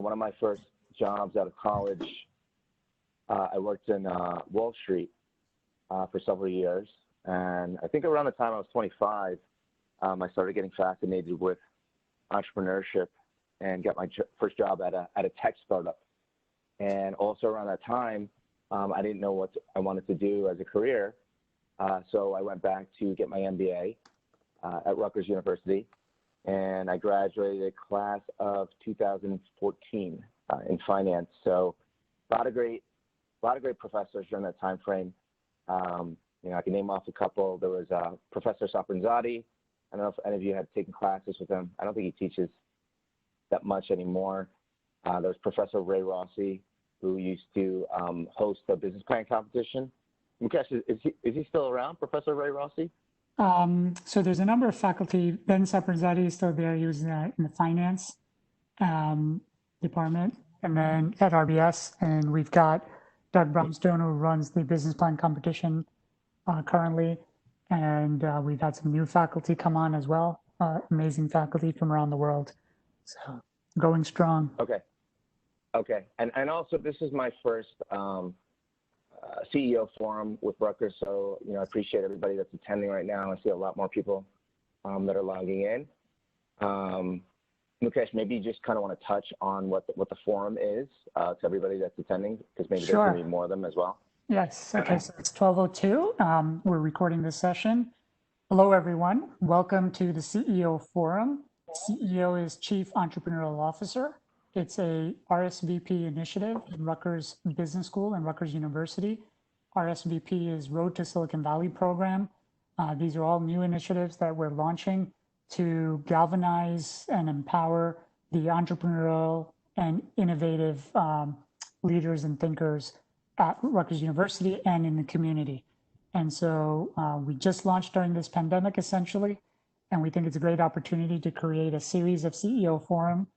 One of my first jobs out of college, I worked in Wall Street for several years. And I think around the time I was 25, I started getting fascinated with entrepreneurship and got my first job at a tech startup. And also around that time, I didn't know what I wanted to do as a career. So I went back to get my MBA at Rutgers University, and I graduated class of 2014 in finance. So a lot of great professors during that time frame. I can name off a couple. There was Professor Sapranzati. I don't know if any of you had taken classes with him. I don't think he teaches that much anymore. There was Professor Ray Rossi, who used to host the business plan competition. Mukesh, is he still around, Professor Ray Rossi? So there's a number of faculty. Ben Sapranzati is still there. He was in the finance department, and then at RBS. And we've got Doug Brownstone, who runs the business plan competition currently. And we've had some new faculty come on as well, amazing faculty from around the world. So going strong. Okay. And also, this is my first CEO Forum with Rutgers. So, I appreciate everybody that's attending right now. I see a lot more people that are logging in. Mukesh, maybe you just kind of want to touch on what the forum is to everybody that's attending, because maybe there's going to be more of them as well. Yes. Okay. So it's 12:02. We're recording this session. Hello, everyone. Welcome to the CEO Forum. CEO is Chief Entrepreneurial Officer. It's a RSVP initiative in Rutgers Business School and Rutgers University. RSVP is Road to Silicon Valley program. These are all new initiatives that we're launching to galvanize and empower the entrepreneurial and innovative leaders and thinkers at Rutgers University and in the community. And so we just launched during this pandemic, essentially, and we think it's a great opportunity to create a series of CEO Forum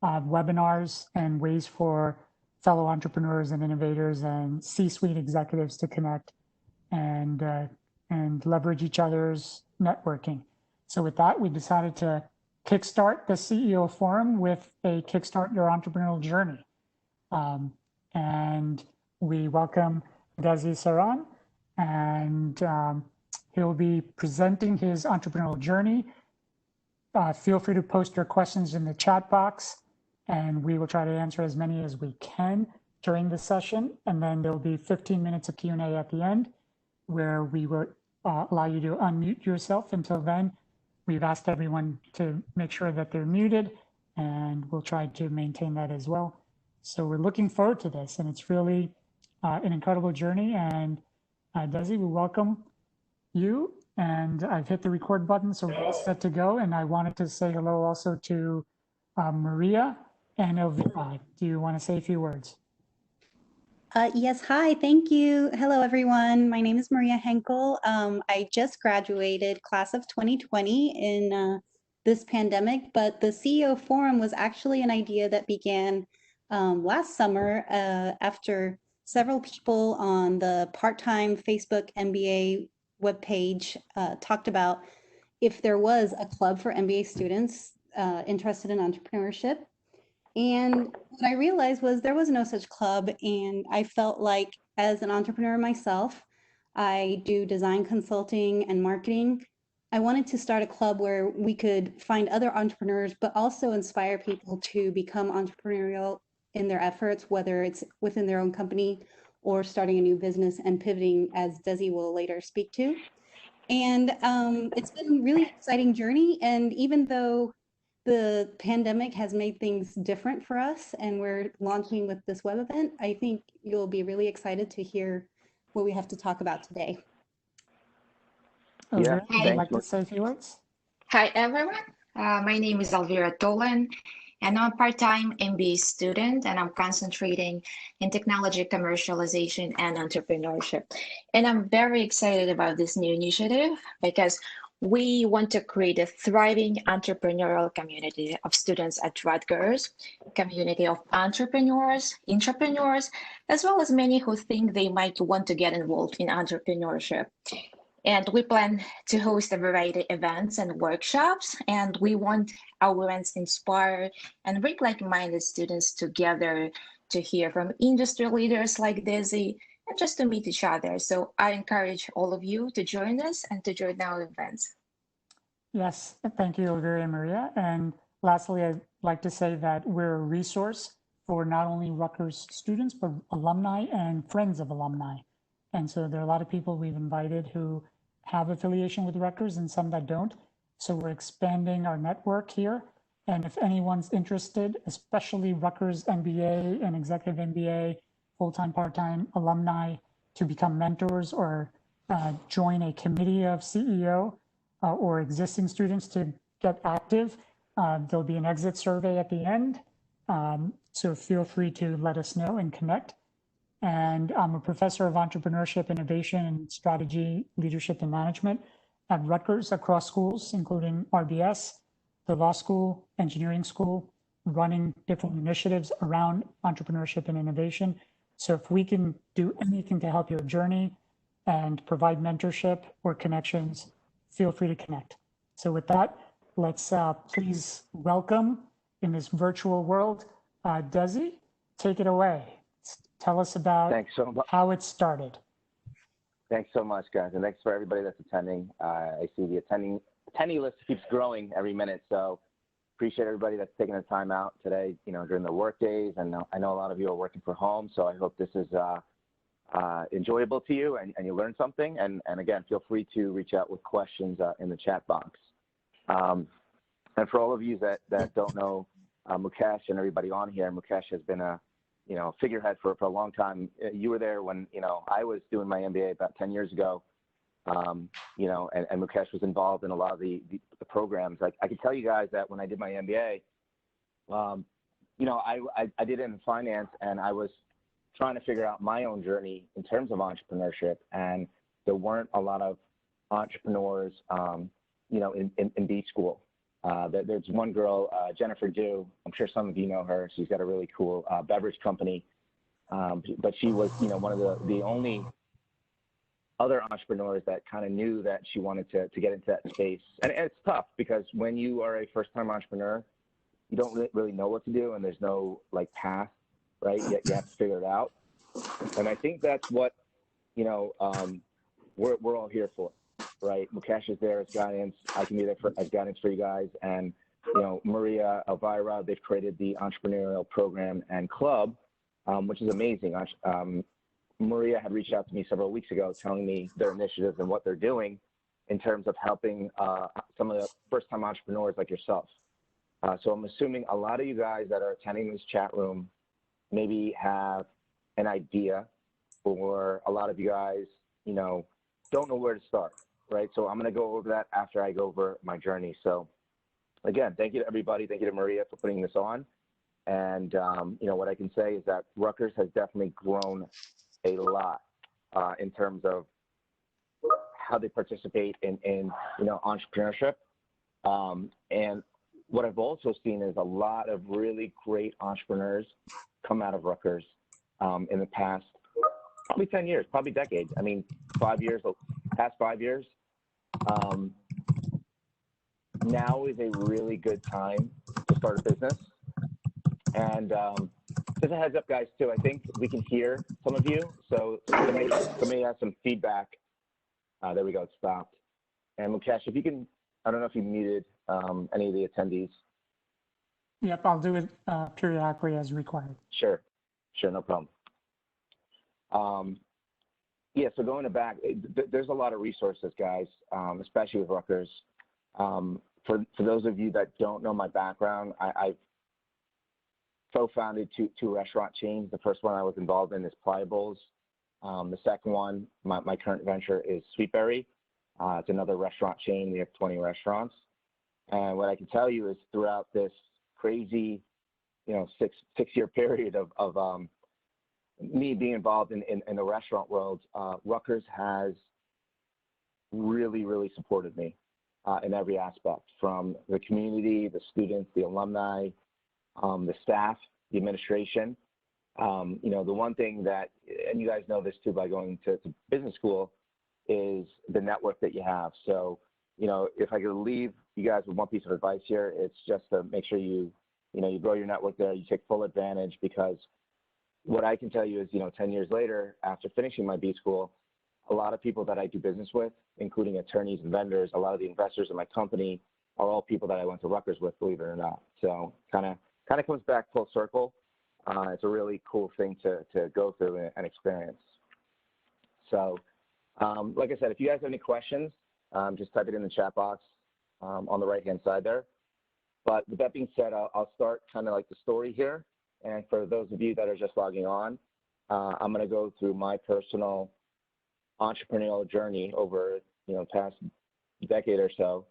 webinars and ways for fellow entrepreneurs and innovators and C-suite executives to connect and leverage each other's networking. So with that, we decided to kickstart the CEO Forum with a Kickstart Your Entrepreneurial Journey. And we welcome Desi Saran, and he'll be presenting his entrepreneurial journey. Feel free to post your questions in the chat box, and we will try to answer as many as we can during the session. And then there'll be 15 minutes of Q&A at the end, where we will allow you to unmute yourself. Until then, we've asked everyone to make sure that they're muted, and we'll try to maintain that as well. So we're looking forward to this, and it's really an incredible journey. And Desi, we welcome you. And I've hit the record button, so we're all set to go. And I wanted to say hello also to Maria and Elvira. Do you want to say a few words? Yes, hi, thank you. Hello, everyone. My name is Maria Henkel. I just graduated class of 2020 in this pandemic, but the CEO Forum was actually an idea that began last summer after several people on the part-time Facebook MBA webpage talked about if there was a club for MBA students interested in entrepreneurship. And what I realized was there was no such club, and I felt like as an entrepreneur myself, I do design consulting and marketing. I wanted to start a club where we could find other entrepreneurs, but also inspire people to become entrepreneurial in their efforts, whether it's within their own company or starting a new business and pivoting, as Desi will later speak to. And it's been a really exciting journey. And even though the pandemic has made things different for us and we're launching with this web event, I think you'll be really excited to hear what we have to talk about today. Yeah, would you like to say a few words? Hi, everyone. My name is Elvira Tolan, and I'm a part-time MBA student, and I'm concentrating in technology commercialization and entrepreneurship. And I'm very excited about this new initiative because we want to create a thriving entrepreneurial community of students at Rutgers, a community of entrepreneurs, intrapreneurs, as well as many who think they might want to get involved in entrepreneurship. And we plan to host a variety of events and workshops, and we want our events inspire and bring like-minded students together to hear from industry leaders like Desi and just to meet each other. So I encourage all of you to join us and to join our events. Yes, thank you, Elvira and Maria. And lastly, I'd like to say that we're a resource for not only Rutgers students, but alumni and friends of alumni. And so there are a lot of people we've invited who have affiliation with Rutgers and some that don't. So we're expanding our network here. And if anyone's interested, especially Rutgers MBA and executive MBA, full-time, part-time alumni to become mentors or join a committee of CEO or existing students to get active, there'll be an exit survey at the end. So feel free to let us know and connect. And I'm a professor of entrepreneurship, innovation, and strategy, leadership, and management at Rutgers across schools, including RBS, the law school, engineering school, running different initiatives around entrepreneurship and innovation. So if we can do anything to help your journey and provide mentorship or connections, feel free to connect. So with that, let's please welcome in this virtual world, Desi, take it away. Tell us about how it started. Thanks so much, guys, and thanks for everybody that's attending. I see the attendee list keeps growing every minute, so appreciate everybody that's taking the time out today, during the work days, and I know a lot of you are working from home, so I hope this is enjoyable to you and you learn something, and again, feel free to reach out with questions in the chat box. And for all of you that don't know Mukesh and everybody on here, Mukesh has been a figurehead for a long time. You were there when, I was doing my MBA about 10 years ago, and Mukesh was involved in a lot of the programs. Like, I can tell you guys that when I did my MBA, I did it in finance, and I was trying to figure out my own journey in terms of entrepreneurship, and there weren't a lot of entrepreneurs, in B school. There's one girl, Jennifer Dew. I'm sure some of you know her. She's got a really cool beverage company, but she was, one of the only other entrepreneurs that kind of knew that she wanted to get into that space. And it's tough because when you are a first-time entrepreneur, you don't really know what to do, and there's no path, right? Yet you have to figure it out. And I think that's what we're all here for. Right, Mukesh is there as guidance. I can be there as guidance for you guys. And Maria, Elvira, they've created the Entrepreneurial program and club, which is amazing. Maria had reached out to me several weeks ago, telling me their initiatives and what they're doing in terms of helping some of the first-time entrepreneurs like yourself. So I'm assuming a lot of you guys that are attending this chat room maybe have an idea, or a lot of you guys, don't know where to start. Right, so I'm going to go over that after I go over my journey. So again, thank you to everybody. Thank you to Maria for putting this on. And what I can say is that Rutgers has definitely grown a lot in terms of how they participate in entrepreneurship. And what I've also seen is a lot of really great entrepreneurs come out of Rutgers in the past probably 10 years, probably decades. I mean, 5 years, past 5 years. Now is a really good time to start a business. And just a heads up, guys, too, I think we can hear some of you. So somebody has some feedback. There we go, it stopped. And Mukesh, if you can, I don't know if you muted any of the attendees. Yep, I'll do it periodically as required. Sure, no problem. Yeah, so going back, there's a lot of resources, guys, especially with Rutgers. For those of you that don't know my background, I've co-founded two restaurant chains. The first one I was involved in is Pliables. The second one, my current venture is Sweetberry. It's another restaurant chain. We have 20 restaurants. And what I can tell you is throughout this crazy, six-year period of me being involved in the restaurant world, Rutgers has really, really supported me in every aspect, from the community, the students, the alumni, the staff, the administration. The one thing that, and you guys know this too by going to business school, is the network that you have. So, you know, if I could leave you guys with one piece of advice here, it's just to make sure you grow your network there, you take full advantage, because what I can tell you is, 10 years later, after finishing my B school, a lot of people that I do business with, including attorneys and vendors, a lot of the investors in my company are all people that I went to Rutgers with, believe it or not. So kind of comes back full circle. It's a really cool thing to go through and experience. So like I said, if you guys have any questions, just type it in the chat box on the right-hand side there. But with that being said, I'll start kind of like the story here. And for those of you that are just logging on, I'm going to go through my personal entrepreneurial journey over, past decade or so.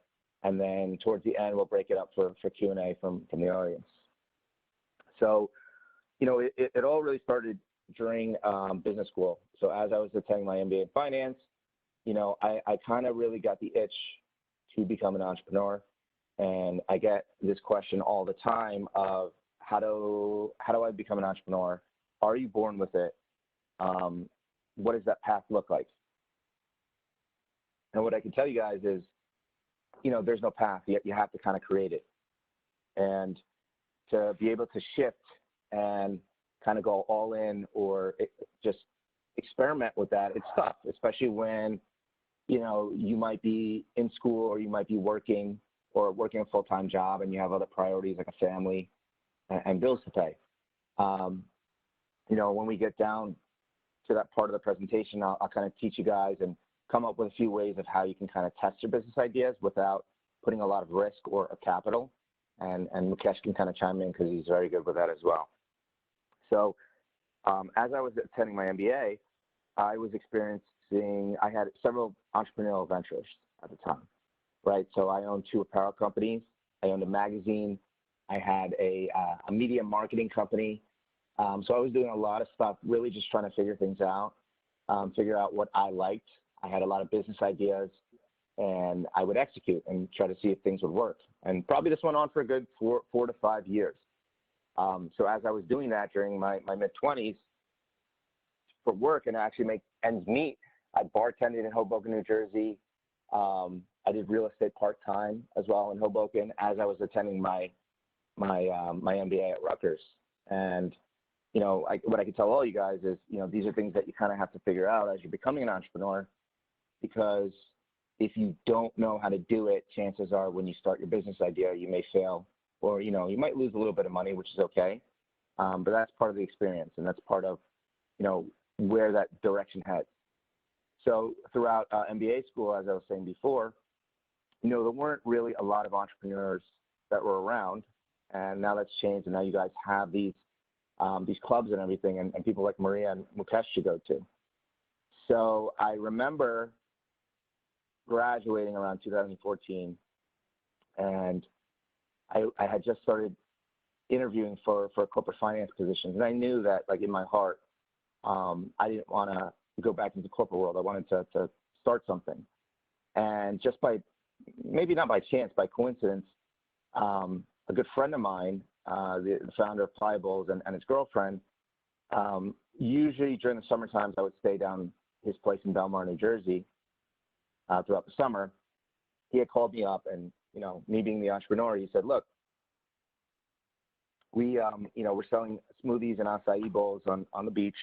And then towards the end, we'll break it up for Q&A from the audience. So, it all really started during business school. So as I was attending my MBA in finance, I kind of really got the itch to become an entrepreneur. And I get this question all the time of how do I become an entrepreneur? Are you born with it? What does that path look like? And what I can tell you guys is, there's no path, yet you have to kind of create it. And to be able to shift and kind of go all in or just experiment with that, it's tough, especially when, you might be in school or you might be working a full-time job and you have other priorities like a family and bills to pay. When we get down to that part of the presentation, I'll kind of teach you guys and come up with a few ways of how you can kind of test your business ideas without putting a lot of risk or capital. And Mukesh can kind of chime in because he's very good with that as well. So as I was attending my MBA, I was I had several entrepreneurial ventures at the time, right? So I owned 2 apparel companies. I owned a magazine. I had a media marketing company. So I was doing a lot of stuff, really just trying to figure things out, figure out what I liked. I had a lot of business ideas, and I would execute and try to see if things would work. And probably this went on for a good 4 to 5 years. So as I was doing that during my mid-20s for work and actually make ends meet, I bartended in Hoboken, New Jersey. I did real estate part-time as well in Hoboken as I was attending my MBA at Rutgers. And, what I can tell all you guys is, these are things that you kind of have to figure out as you're becoming an entrepreneur, because if you don't know how to do it, chances are when you start your business idea, you may fail, or, you might lose a little bit of money, which is okay. But that's part of the experience, and that's part of, where that direction heads. So throughout MBA school, as I was saying before, there weren't really a lot of entrepreneurs that were around, and now that's changed, and now you guys have these clubs and everything, and people like Maria and Mukesh to go to. So I remember graduating around 2014, and I had just started interviewing for corporate finance positions, and I knew that, like, in my heart, I didn't want to go back into the corporate world. I wanted to start something. And just maybe not by chance, by coincidence, a good friend of mine, the founder of Pliables and his girlfriend, usually during the summer times, I would stay down his place in Belmar, New Jersey, throughout the summer. He had called me up, and, me being the entrepreneur, he said, look, we're selling smoothies and acai bowls on the beach.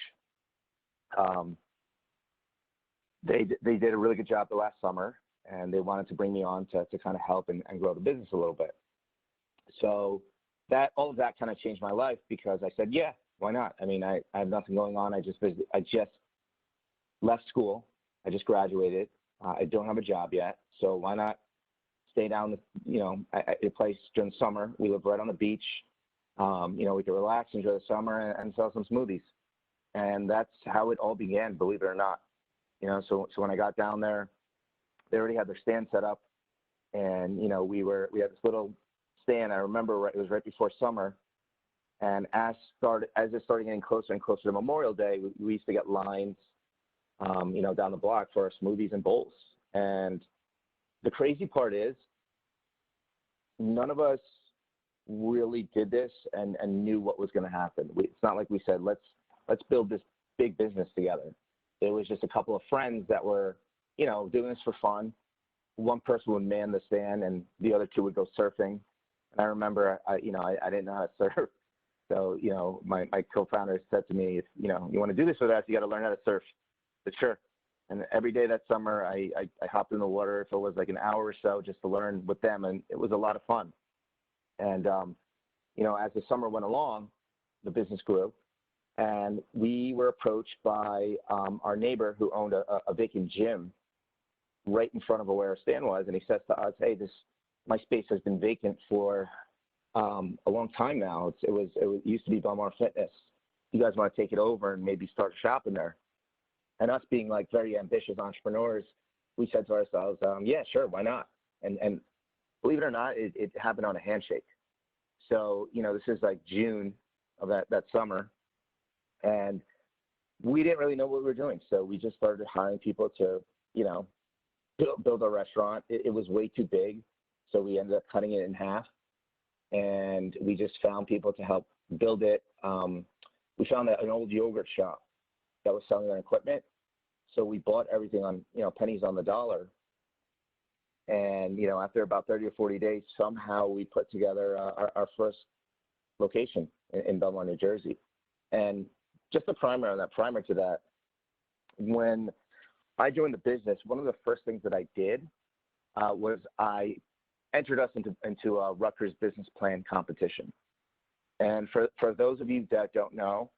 They did a really good job the last summer, and they wanted to bring me on to kind of help and grow the business a little bit. So all of that kind of changed my life, because I said, yeah, why not? I mean, I have nothing going on. I just left school. I just graduated. I don't have a job yet. So why not stay down, at a place during the summer? We live right on the beach. We could relax, enjoy the summer, and sell some smoothies. And that's how it all began, believe it or not. So when I got down there, they already had their stand set up, and we had this little stand. I remember it was right before summer, and as it started getting closer and closer to Memorial Day, we used to get lines, down the block for our smoothies and bowls. And the crazy part is, none of us really did this and knew what was going to happen. It's not like we said, let's build this big business together. It was just a couple of friends that were, doing this for fun. One person would man the stand and the other two would go surfing. And I remember, I didn't know how to surf. So, my co-founder said to me, if, you want to do this with us, you got to learn how to surf. But sure. And every day that summer, I hopped in the water, if it was like an hour or so, just to learn with them. And it was a lot of fun. And, as the summer went along, the business grew. And we were approached by our neighbor who owned a vacant gym right in front of where our stand was. And he says to us, hey, my space has been vacant for a long time now. It used to be Belmar Fitness. You guys want to take it over and maybe start shopping there? And us being like very ambitious entrepreneurs, we said to ourselves, yeah, sure, why not? And believe it or not, it happened on a handshake. So, this is like June of that summer. And we didn't really know what we were doing. So we just started hiring people to, build a restaurant. It was way too big. So we ended up cutting it in half. And we just found people to help build it. We found an old yogurt shop that was selling their equipment. So we bought everything on, pennies on the dollar. And, after about 30 or 40 days, somehow we put together our first location in Belmar, New Jersey. And just a primer on that, primer to that, when I joined the business, one of the first things that I did was I entered us into a Rutgers Business Plan competition. And for those of you that don't know,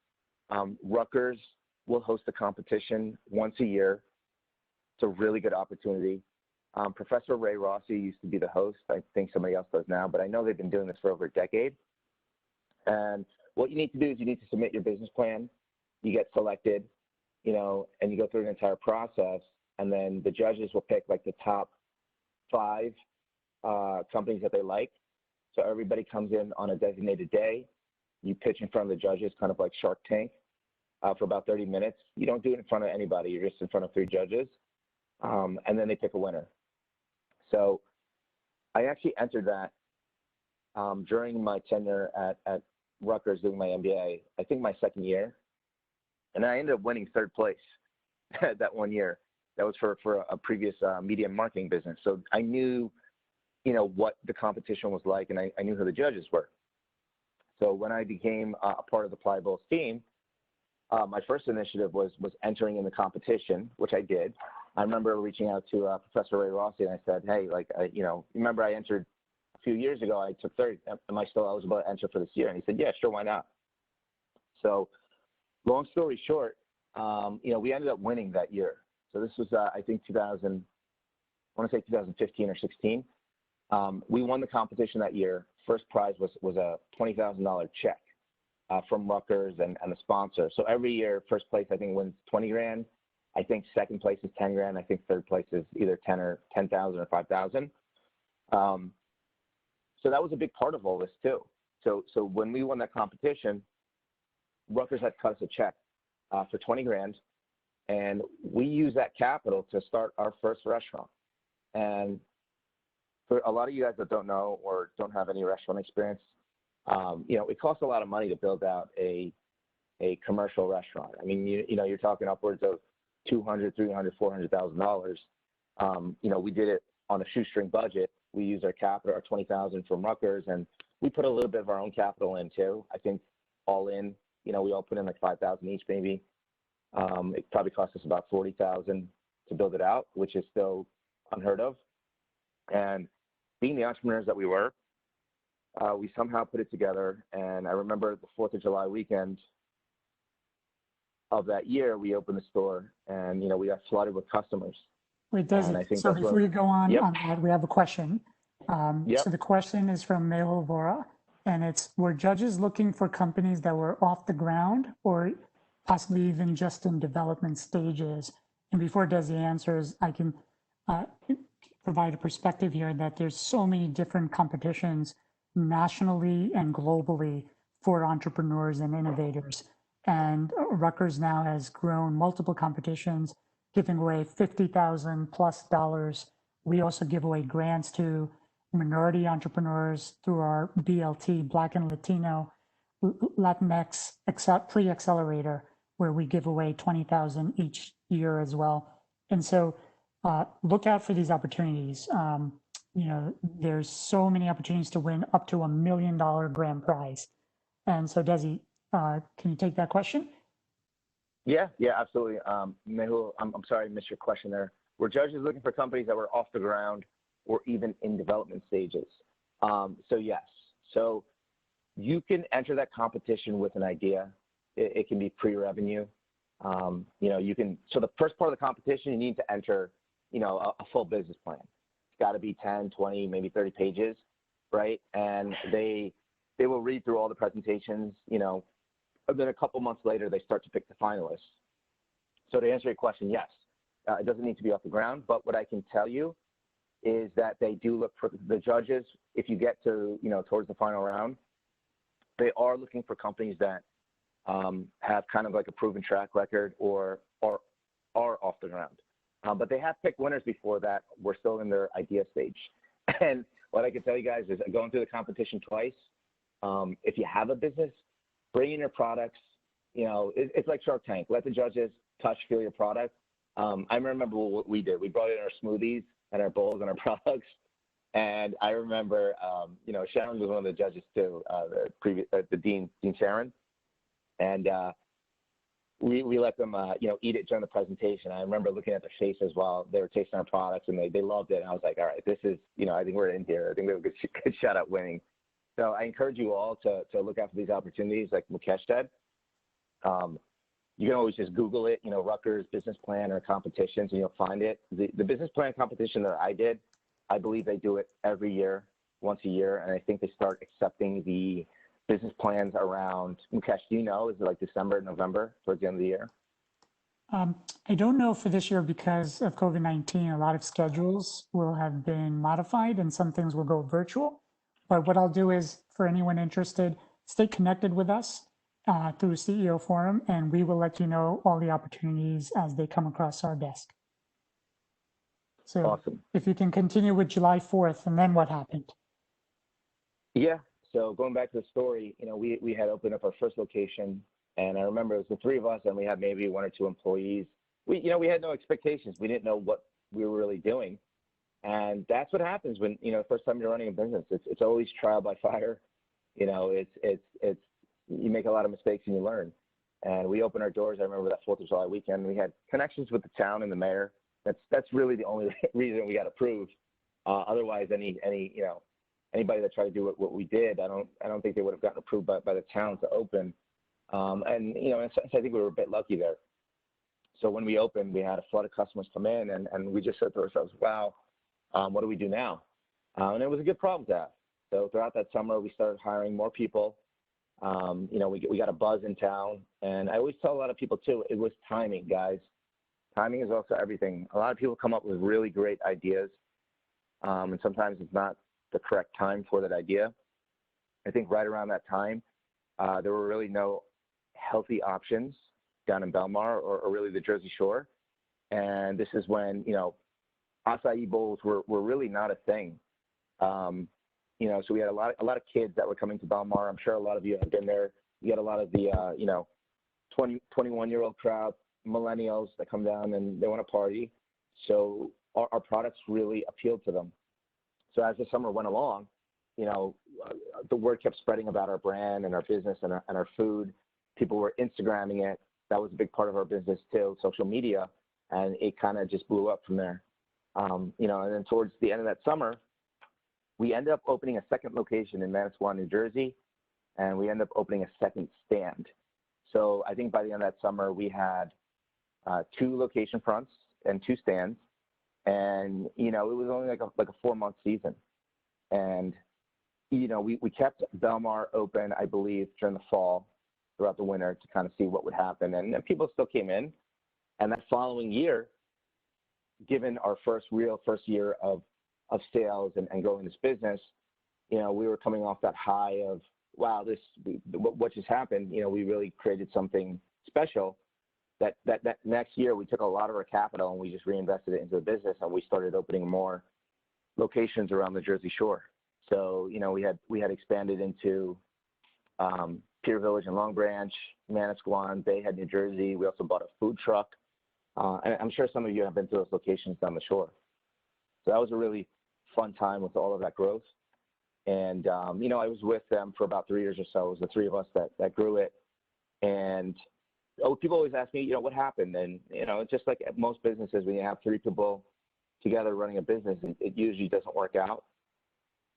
Rutgers will host a competition once a year. It's a really good opportunity. Professor Ray Rossi used to be the host. I think somebody else does now, but I know they've been doing this for over a decade. And what you need to do is you need to submit your business plan. You get selected, and you go through an entire process. And then the judges will pick like the top 5 companies that they like. So everybody comes in on a designated day. You pitch in front of the judges, kind of like Shark Tank, for about 30 minutes. You don't do it in front of anybody. You're just in front of 3 judges. And then they pick a winner. So I actually entered that during my tenure at Rutgers doing my MBA, I think my second year. And I ended up winning 3rd place that one year. That was for a previous media and marketing business. So I knew, what the competition was like, and I knew who the judges were. So when I became a part of the Pliables team, my first initiative was entering in the competition, which I did. I remember reaching out to Professor Ray Rossi, and I said, hey, remember I entered a few years ago, I took 3rd. Am I still eligible to enter for this year? And he said, yeah, sure, why not? So long story short, we ended up winning that year. So this was, I think, 2015 or 16. We won the competition that year. First prize was a $20,000 check from Rutgers and the sponsor. So every year, first place, I think, wins 20 grand. I think second place is 10 grand. I think third place is either 10,000 or 5,000. So that was a big part of all this too. So when we won that competition, Rutgers had cut us a check for 20 grand, and we used that capital to start our first restaurant. And for a lot of you guys that don't know or don't have any restaurant experience, it costs a lot of money to build out a commercial restaurant. I mean, you're talking upwards of $200,000, $300,000, $400,000. We did it on a shoestring budget. We used our capital, our 20,000 from Rutgers, and we put a little bit of our own capital in too. I think all in, we all put in like 5,000 each maybe. It probably cost us about 40,000 to build it out, which is still unheard of. And being the entrepreneurs that we were, we somehow put it together. And I remember the 4th of July weekend of that year, we opened the store, and we got flooded with customers. Wait, Desi, so before you go on that, we have a question. So the question is from Mehul Vora, and it's, were judges looking for companies that were off the ground or possibly even just in development stages? And before Desi answers, I can provide a perspective here that there's so many different competitions nationally and globally for entrepreneurs and innovators. And Rutgers now has grown multiple competitions, giving away $50,000+ We also give away grants to minority entrepreneurs through our BLT, Black and Latino Latinx Pre-Accelerator, where we give away $20,000 each year as well. And so look out for these opportunities. You know, there's so many opportunities to win up to $1 million grand prize. And so, Desi, can you take that question? Yeah, absolutely. Mehul, I'm sorry I missed your question there. We're judges looking for companies that were off the ground or even in development stages. So yes, so you can enter that competition with an idea. It can be pre-revenue. You know, you can, so the first part of the competition, you need to enter, you know, a full business plan. It's got to be 10, 20, maybe 30 pages, right? And they will read through all the presentations, you know, and then a couple months later, they start to pick the finalists. So to answer your question, yes, it doesn't need to be off the ground, but what I can tell you is that they do look for the judges. If you get to, you know, towards the final round, they are looking for companies that have kind of like a proven track record or are off the ground. But they have picked winners before that. We're still in their idea stage. And what I can tell you guys is going through the competition twice, if you have a business, bring in your products. You know, it's like Shark Tank. Let the judges touch, feel your product. I remember what we did. We brought in our smoothies and our bowls and our products. And I remember, you know, Sharon was one of the judges too, the Dean Saran. And we let them, you know, eat it during the presentation. I remember looking at their faces while they were tasting our products, and they loved it. And I was like, all right, this is, you know, I think we're in here. I think we have a good shot at winning. So I encourage you all to look out for these opportunities, like Mukesh said. You can always just Google it, you know, Rutgers Business Plan or competitions, and you'll find it. The business plan competition that I did, I believe they do it every year, once a year, and I think they start accepting the business plans around, Mukesh, do you know, is it like December, November, towards the end of the year? I don't know for this year because of COVID-19, a lot of schedules will have been modified and some things will go virtual. But what I'll do is, for anyone interested, stay connected with us through CEO Forum, and we will let you know all the opportunities as they come across our desk. So Awesome. If you can continue with July 4th, and then what happened? Yeah, so going back to the story, you know, we had opened up our first location, and I remember it was the three of us, and we had maybe 1 or 2 employees. We had no expectations. We didn't know what we were really doing. And that's what happens when, you know, the first time you're running a business. It's always trial by fire. You know, it's you make a lot of mistakes and you learn. And we opened our doors. I remember that 4th of July weekend. We had connections with the town and the mayor. That's really the only reason we got approved. Otherwise, anybody that tried to do what we did, I don't think they would have gotten approved by the town to open. And you know, in a sense, I think we were a bit lucky there. So when we opened, we had a flood of customers come in, and we just said to ourselves, wow. What do we do now? And it was a good problem to have. So throughout that summer, we started hiring more people. You know, we got a buzz in town. And I always tell a lot of people too, it was timing, guys. Timing is also everything. A lot of people come up with really great ideas. And sometimes it's not the correct time for that idea. I think right around that time, there were really no healthy options down in Belmar or really the Jersey Shore. And this is when, you know, acai bowls were really not a thing. You know, so we had a lot of kids that were coming to Belmar. I'm sure a lot of you have been there. You had a lot of the, you know, 21-year-old crowd, millennials that come down and they want to party. So our products really appealed to them. So as the summer went along, you know, the word kept spreading about our brand and our business and our food. People were Instagramming it. That was a big part of our business too, social media. And it kind of just blew up from there. You know, and then towards the end of that summer, we ended up opening a second location in Manasquan, New Jersey, and we ended up opening a second stand. So I think by the end of that summer, we had 2 location fronts and 2 stands, and you know, it was only like a 4-month season. And you know, we kept Belmar open, I believe, during the fall, throughout the winter, to kind of see what would happen, and people still came in. And that following year, given our first year of sales and growing this business, you know, we were coming off that high of, wow, what just happened? You know, we really created something special. That next year, we took a lot of our capital and we just reinvested it into the business, and we started opening more locations around the Jersey Shore. So, you know, we had expanded into Pier Village and Long Branch, Manasquan, Bayhead, New Jersey. We also bought a food truck And I'm sure some of you have been to those locations down the shore. So that was a really fun time with all of that growth. And, you know, I was with them for about 3 years or so. It was the three of us that grew it. And people always ask me, you know, what happened? And, you know, just like at most businesses, when you have three people together running a business, it usually doesn't work out.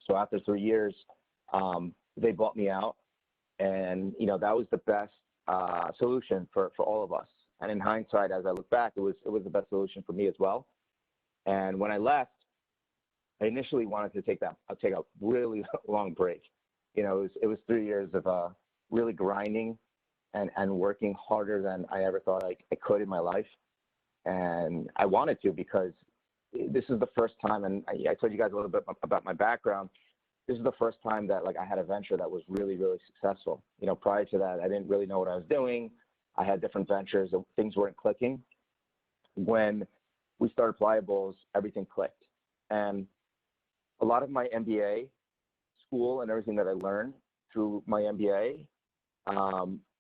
So after 3 years, they bought me out. And, you know, that was the best solution for all of us. And in hindsight, as I look back, it was the best solution for me as well. And when I left, I initially wanted to take a really long break. You know, it was 3 years of really grinding and working harder than I ever thought I could in my life. And I wanted to, because this is the first time, and I told you guys a little bit about my background. This is the first time that I had a venture that was really, really successful. You know, prior to that, I didn't really know what I was doing. I had different ventures, things weren't clicking. When we started Pliables, everything clicked. And a lot of my MBA school and everything that I learned through my MBA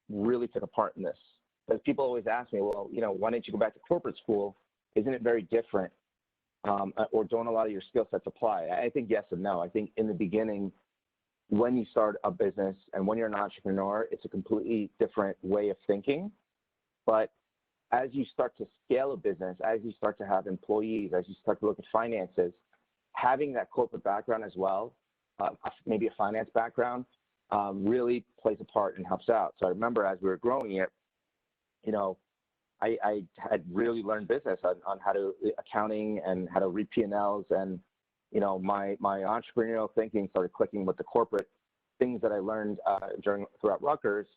really took a part in this. Because people always ask me, well, you know, why didn't you go back to corporate school? Isn't it very different? Or don't a lot of your skill sets apply? I think yes and no. I think in the beginning, when you start a business and when you're an entrepreneur, it's a completely different way of thinking. But as you start to scale a business, as you start to have employees, as you start to look at finances, having that corporate background as well, maybe a finance background, really plays a part and helps out. So I remember as we were growing it, you know, I had really learned business on how to accounting and how to read P&Ls, and you know, my entrepreneurial thinking started clicking with the corporate things that I learned throughout Rutgers,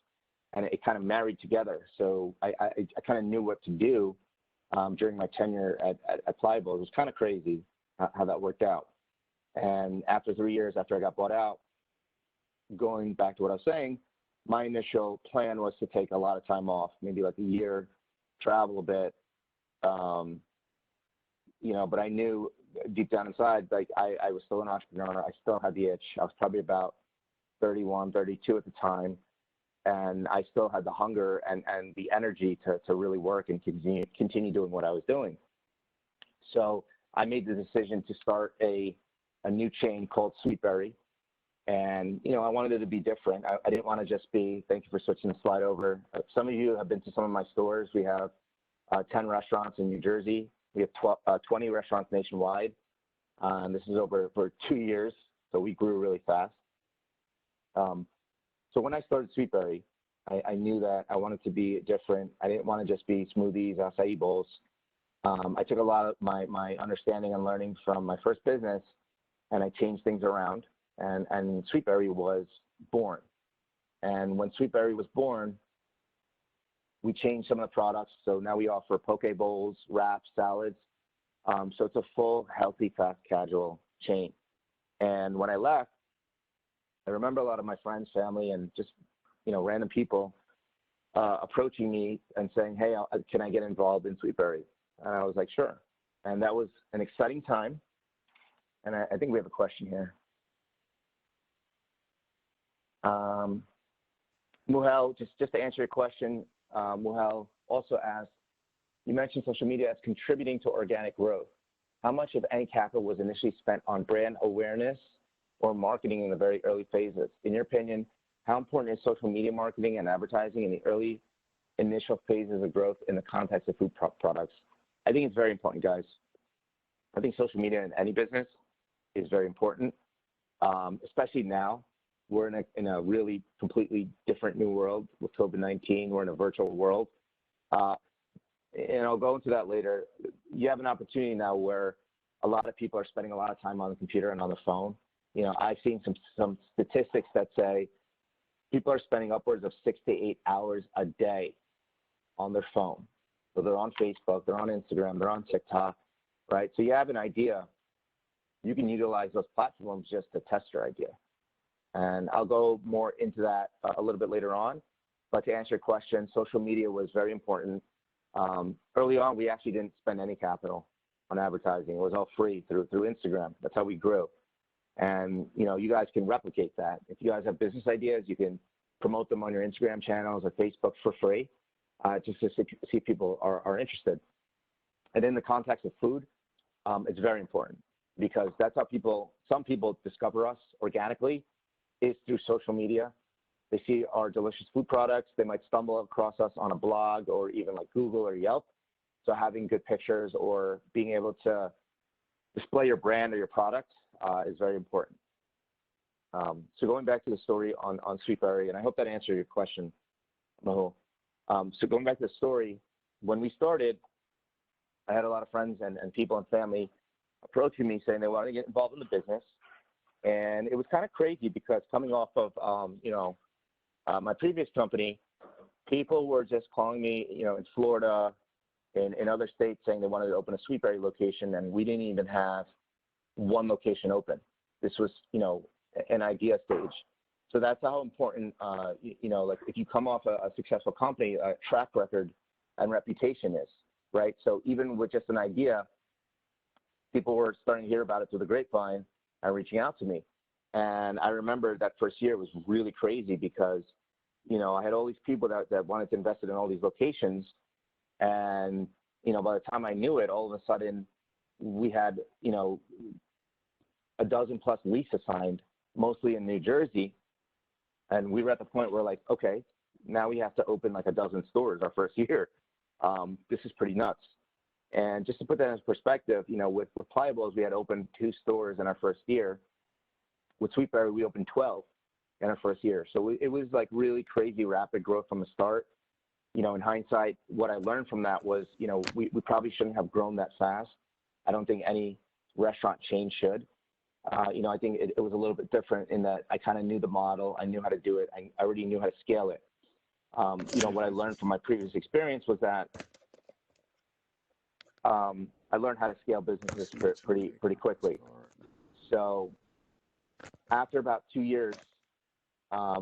and it kind of married together. So I kind of knew what to do during my tenure at Pliables. It was kind of crazy how that worked out. And after 3 years after I got bought out, going back to what I was saying, my initial plan was to take a lot of time off, maybe like a year, travel a bit, you know, but I knew deep down inside, like I was still an entrepreneur. I still had the itch. I was probably about 31, 32 at the time. And I still had the hunger and the energy to really work and continue doing what I was doing. So I made the decision to start a new chain called Sweetberry. And, you know, I wanted it to be different. I didn't want to just be, thank you for switching the slide over. Some of you have been to some of my stores. We have 10 restaurants in New Jersey. We have 20 restaurants nationwide. This is over for 2 years, so we grew really fast. So when I started Sweetberry, I knew that I wanted to be different. I didn't want to just be smoothies, acai bowls. I took a lot of my understanding and learning from my first business, and I changed things around. And Sweetberry was born. And when Sweetberry was born, we changed some of the products. So now we offer poke bowls, wraps, salads. So it's a full, healthy, fast, casual chain. And when I left, I remember a lot of my friends, family, and just, you know, random people approaching me and saying, hey, can I get involved in Sweetberry? And I was like, sure. And that was an exciting time. And I think we have a question here. Muhel, just to answer your question, Muhel also asked, you mentioned social media as contributing to organic growth. How much of any capital was initially spent on brand awareness or marketing in the very early phases? In your opinion, how important is social media marketing and advertising in the early initial phases of growth in the context of food products? I think it's very important, guys. I think social media in any business is very important, especially now. We're in a really completely different new world with COVID-19. We're in a virtual world. And I'll go into that later. You have an opportunity now where a lot of people are spending a lot of time on the computer and on the phone. You know, I've seen some statistics that say people are spending upwards of 6 to 8 hours a day on their phone. So they're on Facebook, they're on Instagram, they're on TikTok, right? So you have an idea. You can utilize those platforms just to test your idea. And I'll go more into that a little bit later on. But to answer your question, social media was very important. Early on, we actually didn't spend any capital on advertising. It was all free through Instagram. That's how we grew. And, you know, you guys can replicate that. If you guys have business ideas, you can promote them on your Instagram channels or Facebook for free, just to see if people are interested. And in the context of food, it's very important because that's how some people discover us organically is through social media. They see our delicious food products. They might stumble across us on a blog or even like Google or Yelp. So having good pictures or being able to display your brand or your product is very important. So going back to the story on Sweetberry, and I hope that answered your question, Mahul. So going back to the story, when we started, I had a lot of friends and people and family approaching me saying they wanted to get involved in the business. And it was kind of crazy because coming off of, my previous company, people were just calling me, in Florida, in other states saying they wanted to open a Sweetberry location, and we didn't even have one location open. This was, an idea stage. So that's how important, like if you come off a successful company, a track record and reputation is, right? So even with just an idea, people were starting to hear about it through the grapevine and reaching out to me. And I remember that first year was really crazy because, I had all these people that wanted to invest in all these locations. And, by the time I knew it, all of a sudden we had, a dozen plus leases signed, mostly in New Jersey. And we were at the point where like, okay, now we have to open like a dozen stores our first year. This is pretty nuts. And just to put that in perspective, with Pliables, we had opened 2 stores in our first year. With Sweetberry, we opened 12 in our first year. So it was like really crazy rapid growth from the start. In hindsight, what I learned from that was, we probably shouldn't have grown that fast. I don't think any restaurant chain should. I think it was a little bit different in that I kind of knew the model. I knew how to do it. I already knew how to scale it. What I learned from my previous experience was that I learned how to scale businesses pretty quickly. So after about 2 years,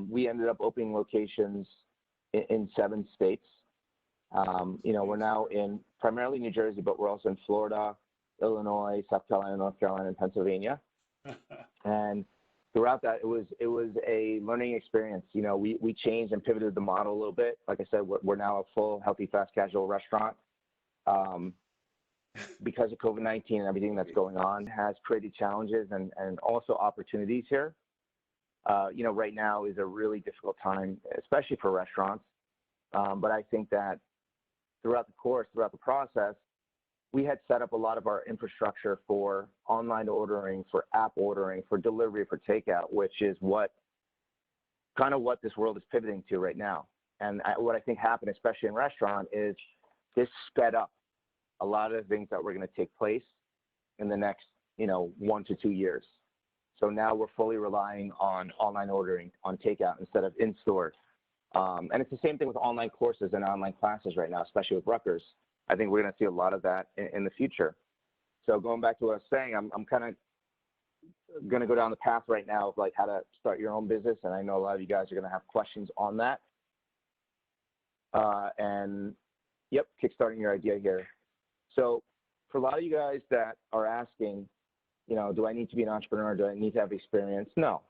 we ended up opening locations in 7 states. We're now in primarily New Jersey, but we're also in Florida, Illinois, South Carolina, North Carolina, and Pennsylvania. And throughout that, it was a learning experience. We changed and pivoted the model a little bit. Like I said, we're now a full, healthy, fast casual restaurant. Because of COVID-19 and everything that's going on has created challenges and also opportunities here. Right now is a really difficult time, especially for restaurants. But I think that throughout the process, we had set up a lot of our infrastructure for online ordering, for app ordering, for delivery, for takeout, which is what this world is pivoting to right now. And what I think happened, especially in restaurant, is this sped up a lot of the things that were going to take place in the next, 1 to 2 years. So now we're fully relying on online ordering, on takeout instead of in-store. And it's the same thing with online courses and online classes right now, especially with Rutgers. I think we're going to see a lot of that in the future. So going back to what I was saying, I'm kind of going to go down the path right now of like how to start your own business. And I know a lot of you guys are going to have questions on that. And yep, kickstarting your idea here. So for a lot of you guys that are asking, do I need to be an entrepreneur? Do I need to have experience? No.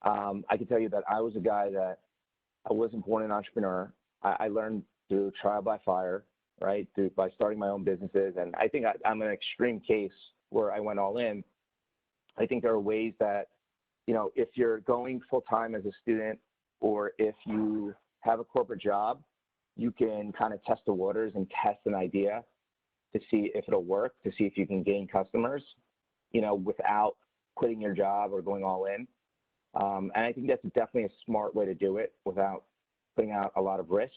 I can tell you that I was a guy that I wasn't born an entrepreneur. I learned through trial by fire, right? By starting my own businesses. And I think I'm an extreme case where I went all in. I think there are ways that, if you're going full-time as a student or if you have a corporate job, you can kind of test the waters and test an idea to see if it'll work, to see if you can gain customers, without quitting your job or going all in. And I think that's definitely a smart way to do it without putting out a lot of risk.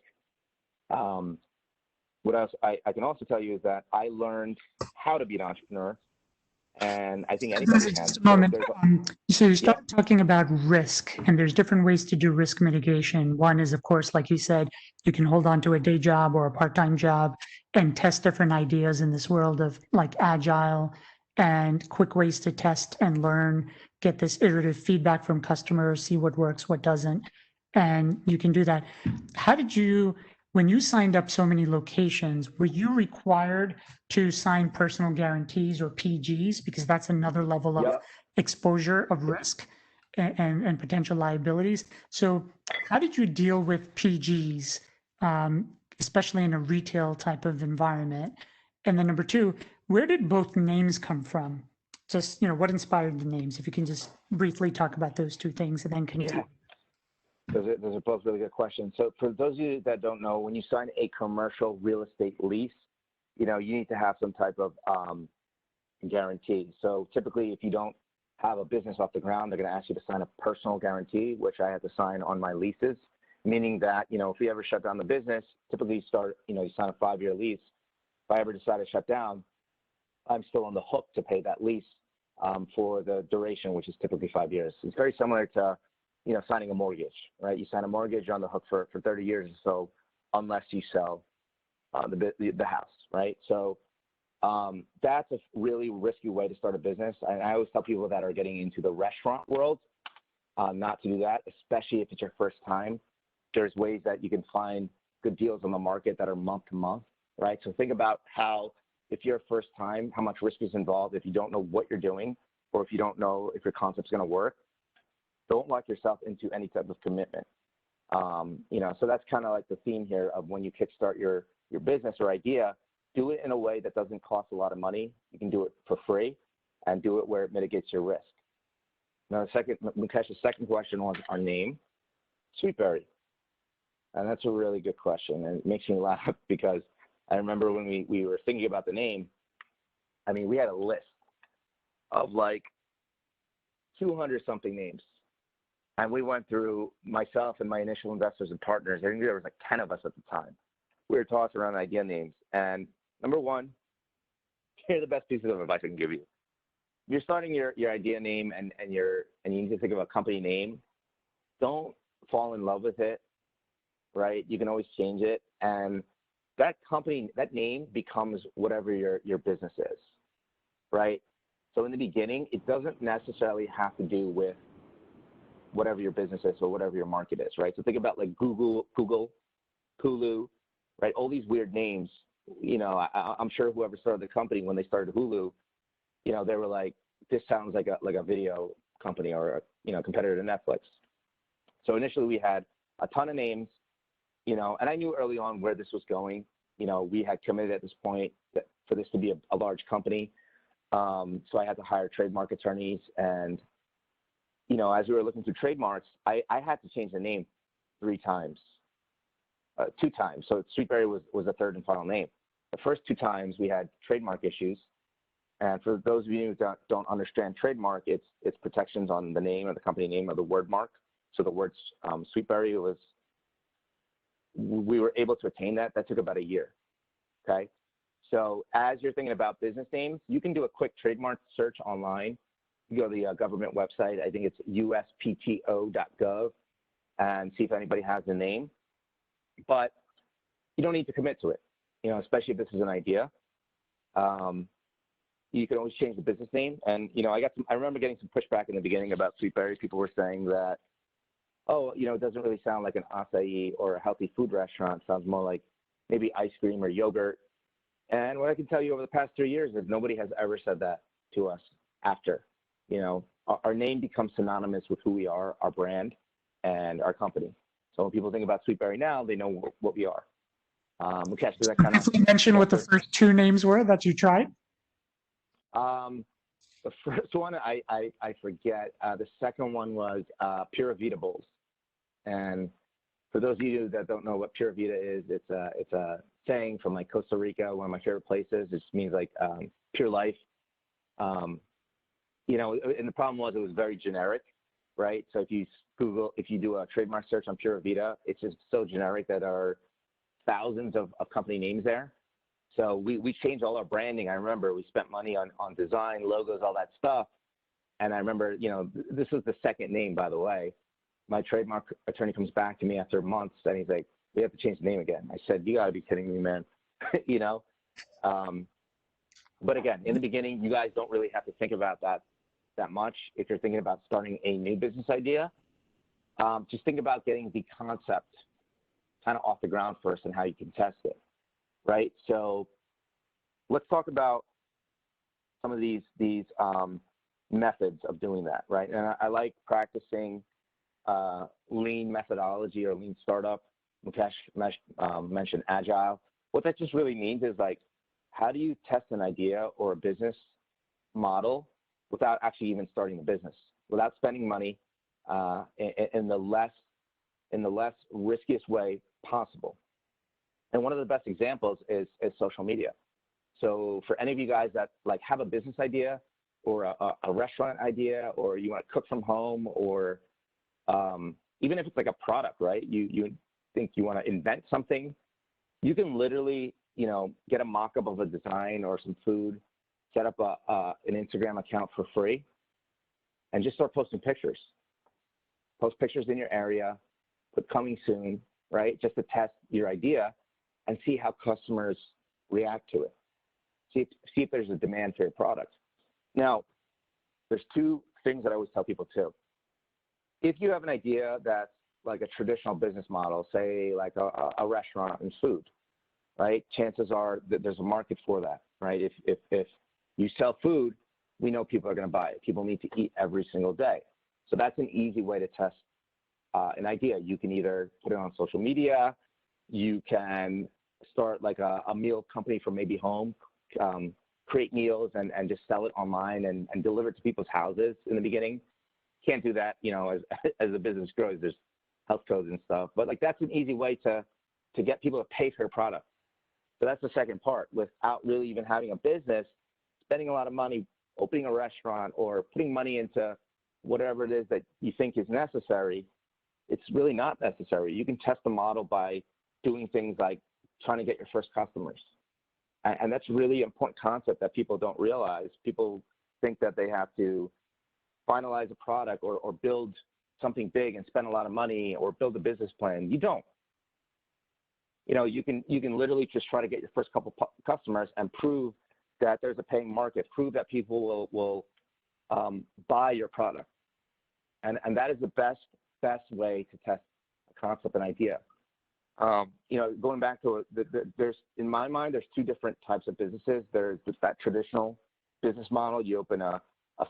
What else I can also tell you is that I learned how to be an entrepreneur, and I think anybody can. Just a moment. So you start talking about risk, and there's different ways to do risk mitigation. One is, of course, like you said, you can hold on to a day job or a part-time job and test different ideas in this world of like agile and quick ways to test and learn, get this iterative feedback from customers, see what works, what doesn't, and you can do that. How did you, when you signed up so many locations, were you required to sign personal guarantees or PGs? Because that's another level of exposure of risk and potential liabilities. So how did you deal with PGs, especially in a retail type of environment? And then number two, where did both names come from? Just, what inspired the names? If you can just briefly talk about those two things and then continue. Those are both really good questions. So for those of you that don't know, when you sign a commercial real estate lease, you need to have some type of guarantee. So typically, if you don't have a business off the ground, they're going to ask you to sign a personal guarantee, which I had to sign on my leases, meaning that, if we ever shut down the business, typically you sign a 5-year lease. If I ever decide to shut down, I'm still on the hook to pay that lease for the duration, which is typically 5 years. It's very similar to, signing a mortgage, right? You sign a mortgage, you're on the hook for 30 years or so, unless you sell the house, right? So that's a really risky way to start a business. And I always tell people that are getting into the restaurant world not to do that, especially if it's your first time. There's ways that you can find good deals on the market that are month to month, right? So think about how, if you're first time, how much risk is involved if you don't know what you're doing, or if you don't know if your concept's going to work. Don't lock yourself into any type of commitment. So that's kind of like the theme here of when you kickstart your business or idea. Do it in a way that doesn't cost a lot of money. You can do it for free, and do it where it mitigates your risk. Now, Mukesh's second question was our name, Sweetberry. And that's a really good question, and it makes me laugh because I remember when we were thinking about the name, we had a list of like 200-something names. And we went through, myself and my initial investors and partners, I think there was like 10 of us at the time. We were tossing around idea names. And number one, here's the best pieces of advice I can give you. You're starting your idea name and you need to think of a company name. Don't fall in love with it, right? You can always change it. And that name becomes whatever your business is, right? So in the beginning, it doesn't necessarily have to do with whatever your business is or whatever your market is, right? So think about like Google, Hulu, right? All these weird names. I'm sure whoever started the company, when they started Hulu, they were like, this sounds like a video company or a competitor to Netflix. So initially we had a ton of names, and I knew early on where this was going. We had committed at this point for this to be a large company. So I had to hire trademark attorneys, and as we were looking through trademarks, I had to change the name 2 times. So Sweetberry was the third and final name. The first 2 times we had trademark issues. And for those of you who don't understand trademark, it's protections on the name or the company name or the word mark. So the word Sweetberry we were able to attain that. That took about a year, okay? So as you're thinking about business names, you can do a quick trademark search online. You go to the government website, I think it's uspto.gov, and see if anybody has the name. But you don't need to commit to it, especially if this is an idea. You can always change the business name. And, I remember getting some pushback in the beginning about Sweetberry. People were saying that, it doesn't really sound like an acai or a healthy food restaurant. It sounds more like maybe ice cream or yogurt. And what I can tell you over the past 3 years is nobody has ever said that to us after. Our name becomes synonymous with who we are, our brand, and our company. So when people think about Sweetberry now, they know what we are. Mukesh, does that kind of... If we mention what the first 2 names were that you tried? The first one, I forget. The second one was Pura Vida Bowls. And for those of you that don't know what Pura Vida is, it's a saying from like Costa Rica, one of my favorite places. It just means like pure life. And the problem was it was very generic, right? So if you do a trademark search on Pura Vida, it's just so generic that there are thousands of company names there. So we changed all our branding. I remember we spent money on design, logos, all that stuff. And I remember, this was the second name, by the way. My trademark attorney comes back to me after months and he's like, we have to change the name again. I said, you gotta be kidding me, man. But again, in the beginning, you guys don't really have to think about that much. If you're thinking about starting a new business idea, just think about getting the concept kind of off the ground first and how you can test it, right? So let's talk about some of these methods of doing that, right? And I like practicing lean methodology or lean startup. Mukesh mentioned agile. What that just really means is like how do you test an idea or a business model without actually even starting the business, without spending money in the less riskiest way possible? And one of the best examples is social media. So for any of you guys that like have a business idea or a restaurant idea, or you want to cook from home, or even if it's like a product, right? You think you want to invent something, you can literally, get a mock-up of a design or some food, set up an Instagram account for free, and just start posting pictures. Post pictures in your area, put coming soon, right? Just to test your idea and see how customers react to it. See if there's a demand for your product. Now, there's two things that I always tell people too. If you have an idea that's like a traditional business model, say like a restaurant and food, right? Chances are that there's a market for that, right? If you sell food, we know people are going to buy it. People need to eat every single day. So that's an easy way to test an idea. You can either put it on social media, you can start like a meal company for maybe home, create meals and just sell it online and deliver it to people's houses in the beginning. Can't do that, as the business grows, there's health codes and stuff, but like that's an easy way to get people to pay for your product. So that's the second part, without really even having a business, spending a lot of money, opening a restaurant or putting money into whatever it is that you think is necessary. It's really not necessary. You can test the model by doing things like trying to get your first customers. And that's really important concept that people don't realize. People think that they have to finalize a product or build something big and spend a lot of money or build a business plan. You don't. You can literally just try to get your first couple customers and prove that there's a paying market, prove that people will buy your product. And that is the best way to test a concept and idea. Going back to there's, in my mind, there's two different types of businesses. There's that traditional business model. You open a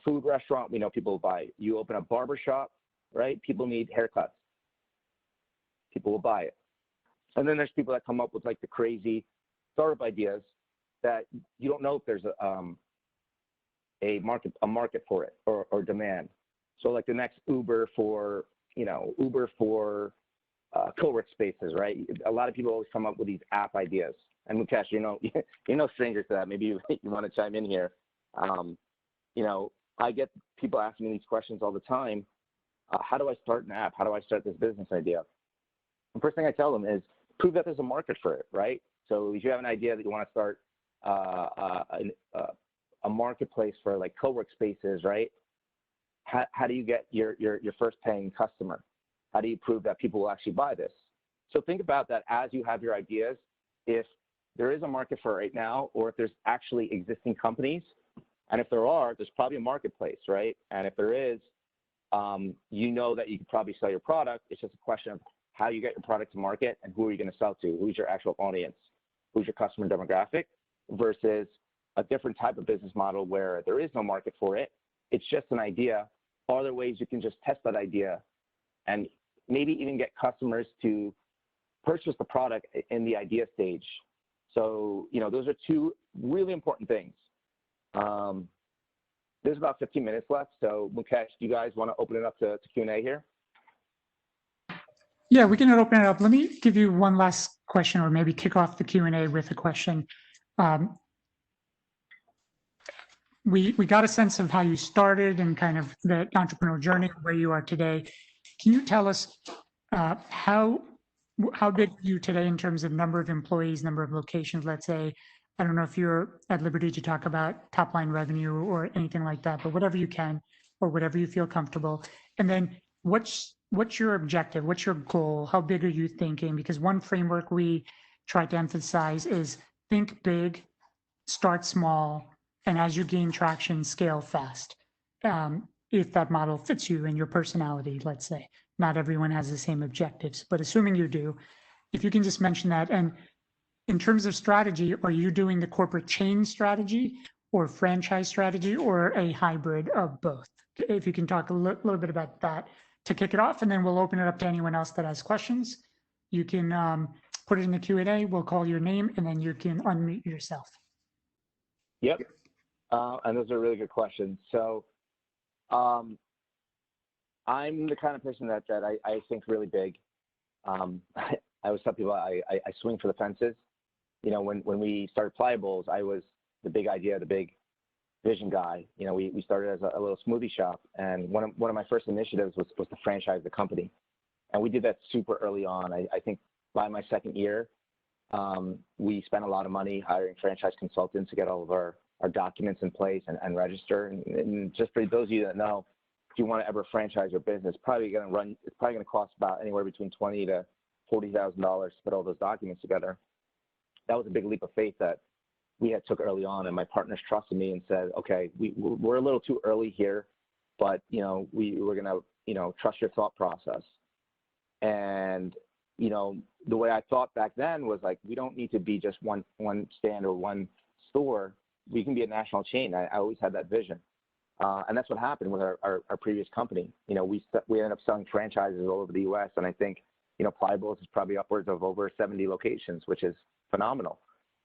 food restaurant, we know people will buy it. You open a barber shop, right? People need haircuts. People will buy it. And then there's people that come up with like the crazy startup ideas that you don't know if there's a market for it or demand. So like the next Uber for co-work spaces, right? A lot of people always come up with these app ideas. And Mukesh, you're no stranger to that. Maybe you want to chime in here. I get people asking me these questions all the time. How do I start an app? How do I start this business idea? The first thing I tell them is prove that there's a market for it, right? So if you have an idea that you want to start a marketplace for like co-work spaces, right? How do you get your first paying customer? How do you prove that people will actually buy this? So think about that as you have your ideas. If there is a market for it right now, or if there's actually existing companies, and if there are, there's probably a marketplace, right? And if there is, you know that you can probably sell your product. It's just a question of how you get your product to market and who are you going to sell to? Who's your actual audience? Who's your customer demographic? Versus a different type of business model where there is no market for it. It's just an idea. Are there ways you can just test that idea and maybe even get customers to purchase the product in the idea stage? So, those are two really important things. There's about 15 minutes left. So Mukesh, do you guys want to open it up to Q&A here? Yeah, we can open it up. Let me give you one last question, or maybe kick off the Q&A with a question. We got a sense of how you started and kind of the entrepreneurial journey, where you are today. Can you tell us how big are you today in terms of number of employees, number of locations, let's say? I don't know if you're at liberty to talk about top line revenue or anything like that, but whatever you can or whatever you feel comfortable. And then what's your objective? What's your goal? How big are you thinking? Because one framework we try to emphasize is think big, start small, and as you gain traction, scale fast. If that model fits you and your personality, let's say. Not everyone has the same objectives, but assuming you do, if you can just mention that. And in terms of strategy, are you doing the corporate chain strategy or franchise strategy or a hybrid of both? If you can talk a little bit about that to kick it off, and then we'll open it up to anyone else that has questions. You can put it in the Q&A, we'll call your name, and then you can unmute yourself. Yep. And those are really good questions. So I'm the kind of person that I think really big. I always tell people I swing for the fences. You know, when we started Pliables, I was the big idea, the big vision guy. You know, we started as a little smoothie shop, and one of my first initiatives was to franchise the company. And we did that super early on. I think by my second year, we spent a lot of money hiring franchise consultants to get all of our documents in place and register. And just for those of you that know, if you want to ever franchise your business, it's probably going to cost about anywhere between $20,000 to $40,000 to put all those documents together. That was a big leap of faith that we had took early on, and my partners trusted me and said, okay, we're a little too early here, but you know, we're going to trust your thought process. And you know, the way I thought back then was like, we don't need to be just one stand or one store. We can be a national chain. I always had that vision. And that's what happened with our previous company. You know, we ended up selling franchises all over the U.S. And I think, you know, Pliables is probably upwards of over 70 locations, which is phenomenal.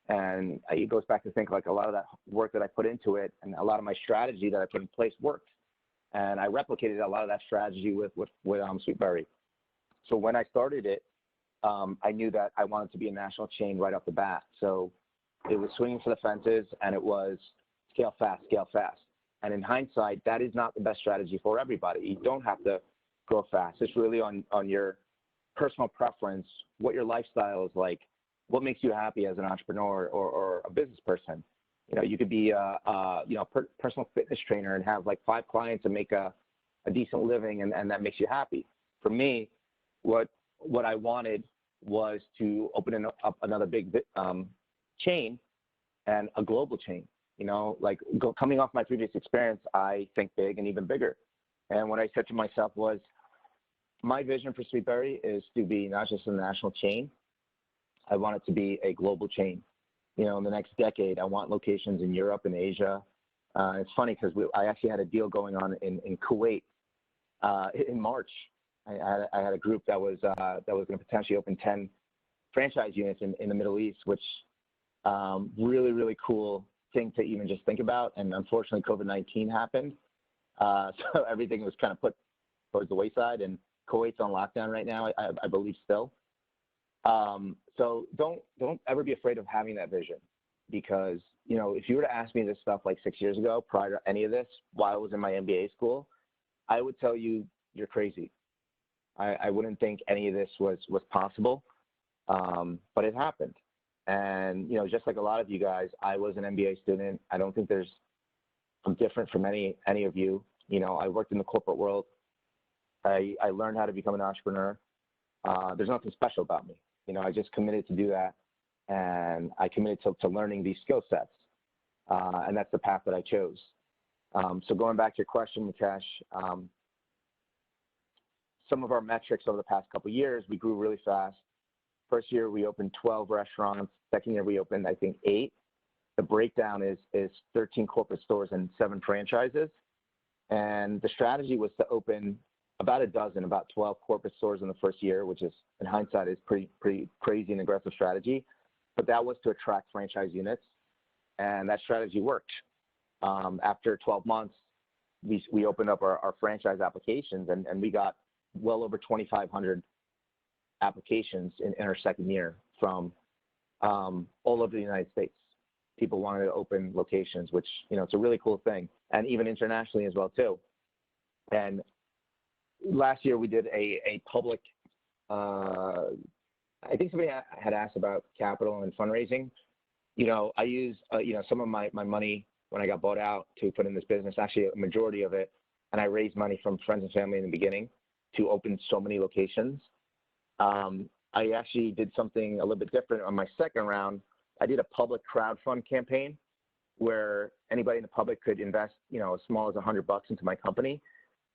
And it goes back to think like a lot of that work that I put into it and a lot of my strategy that I put in place worked. And I replicated a lot of that strategy with Sweetberry. So when I started it, I knew that I wanted to be a national chain right off the bat. So it was swinging for the fences, and it was scale fast, scale fast. And in hindsight, that is not the best strategy for everybody. You don't have to grow fast. It's really on your personal preference, what your lifestyle is like, what makes you happy as an entrepreneur or a business person. You know, you could be a personal fitness trainer and have like 5 clients and make a decent living, and that makes you happy. For me, what I wanted was to open up another big chain, and a global chain. You know, like coming off my previous experience, I think big and even bigger. And what I said to myself was, my vision for Sweetberry is to be not just a national chain. I want it to be a global chain. You know, in the next decade, I want locations in Europe and Asia. It's funny because I actually had a deal going on in Kuwait in March. I had a group that was going to potentially open 10 franchise units in the Middle East, which really, really cool thing to even just think about. And unfortunately, COVID-19 happened. So everything was kind of put towards the wayside, and Kuwait's on lockdown right now, I believe still. So don't ever be afraid of having that vision, because, you know, if you were to ask me this stuff like 6 years ago, prior to any of this, while I was in my MBA school, I would tell you, you're crazy. I wouldn't think any of this was possible, but it happened. And, you know, just like a lot of you guys, I was an MBA student. I don't think I'm different from any of you. You know, I worked in the corporate world. I learned how to become an entrepreneur. There's nothing special about me. You know, I just committed to do that, and I committed to learning these skill sets, and that's the path that I chose. So going back to your question, Mukesh, some of our metrics over the past couple of years, we grew really fast. First year, we opened 12 restaurants. Second year, we opened, I think, 8. The breakdown is 13 corporate stores and 7 franchises. And the strategy was to open about 12 corporate stores in the first year, which is, in hindsight, is pretty crazy and aggressive strategy. But that was to attract franchise units, and that strategy worked. After 12 months, we opened up our franchise applications, and we got well over 2,500 applications in our second year from all over the United States. People wanted to open locations, which, you know, it's a really cool thing, and even internationally as well too. And last year we did a public, I think somebody had asked about capital and fundraising. You know, I used, you know, some of my money when I got bought out to put in this business, actually a majority of it, and I raised money from friends and family in the beginning to open so many locations. I actually did something a little bit different on my second round. I did a public crowdfund campaign where anybody in the public could invest, you know, as small as $100 into my company.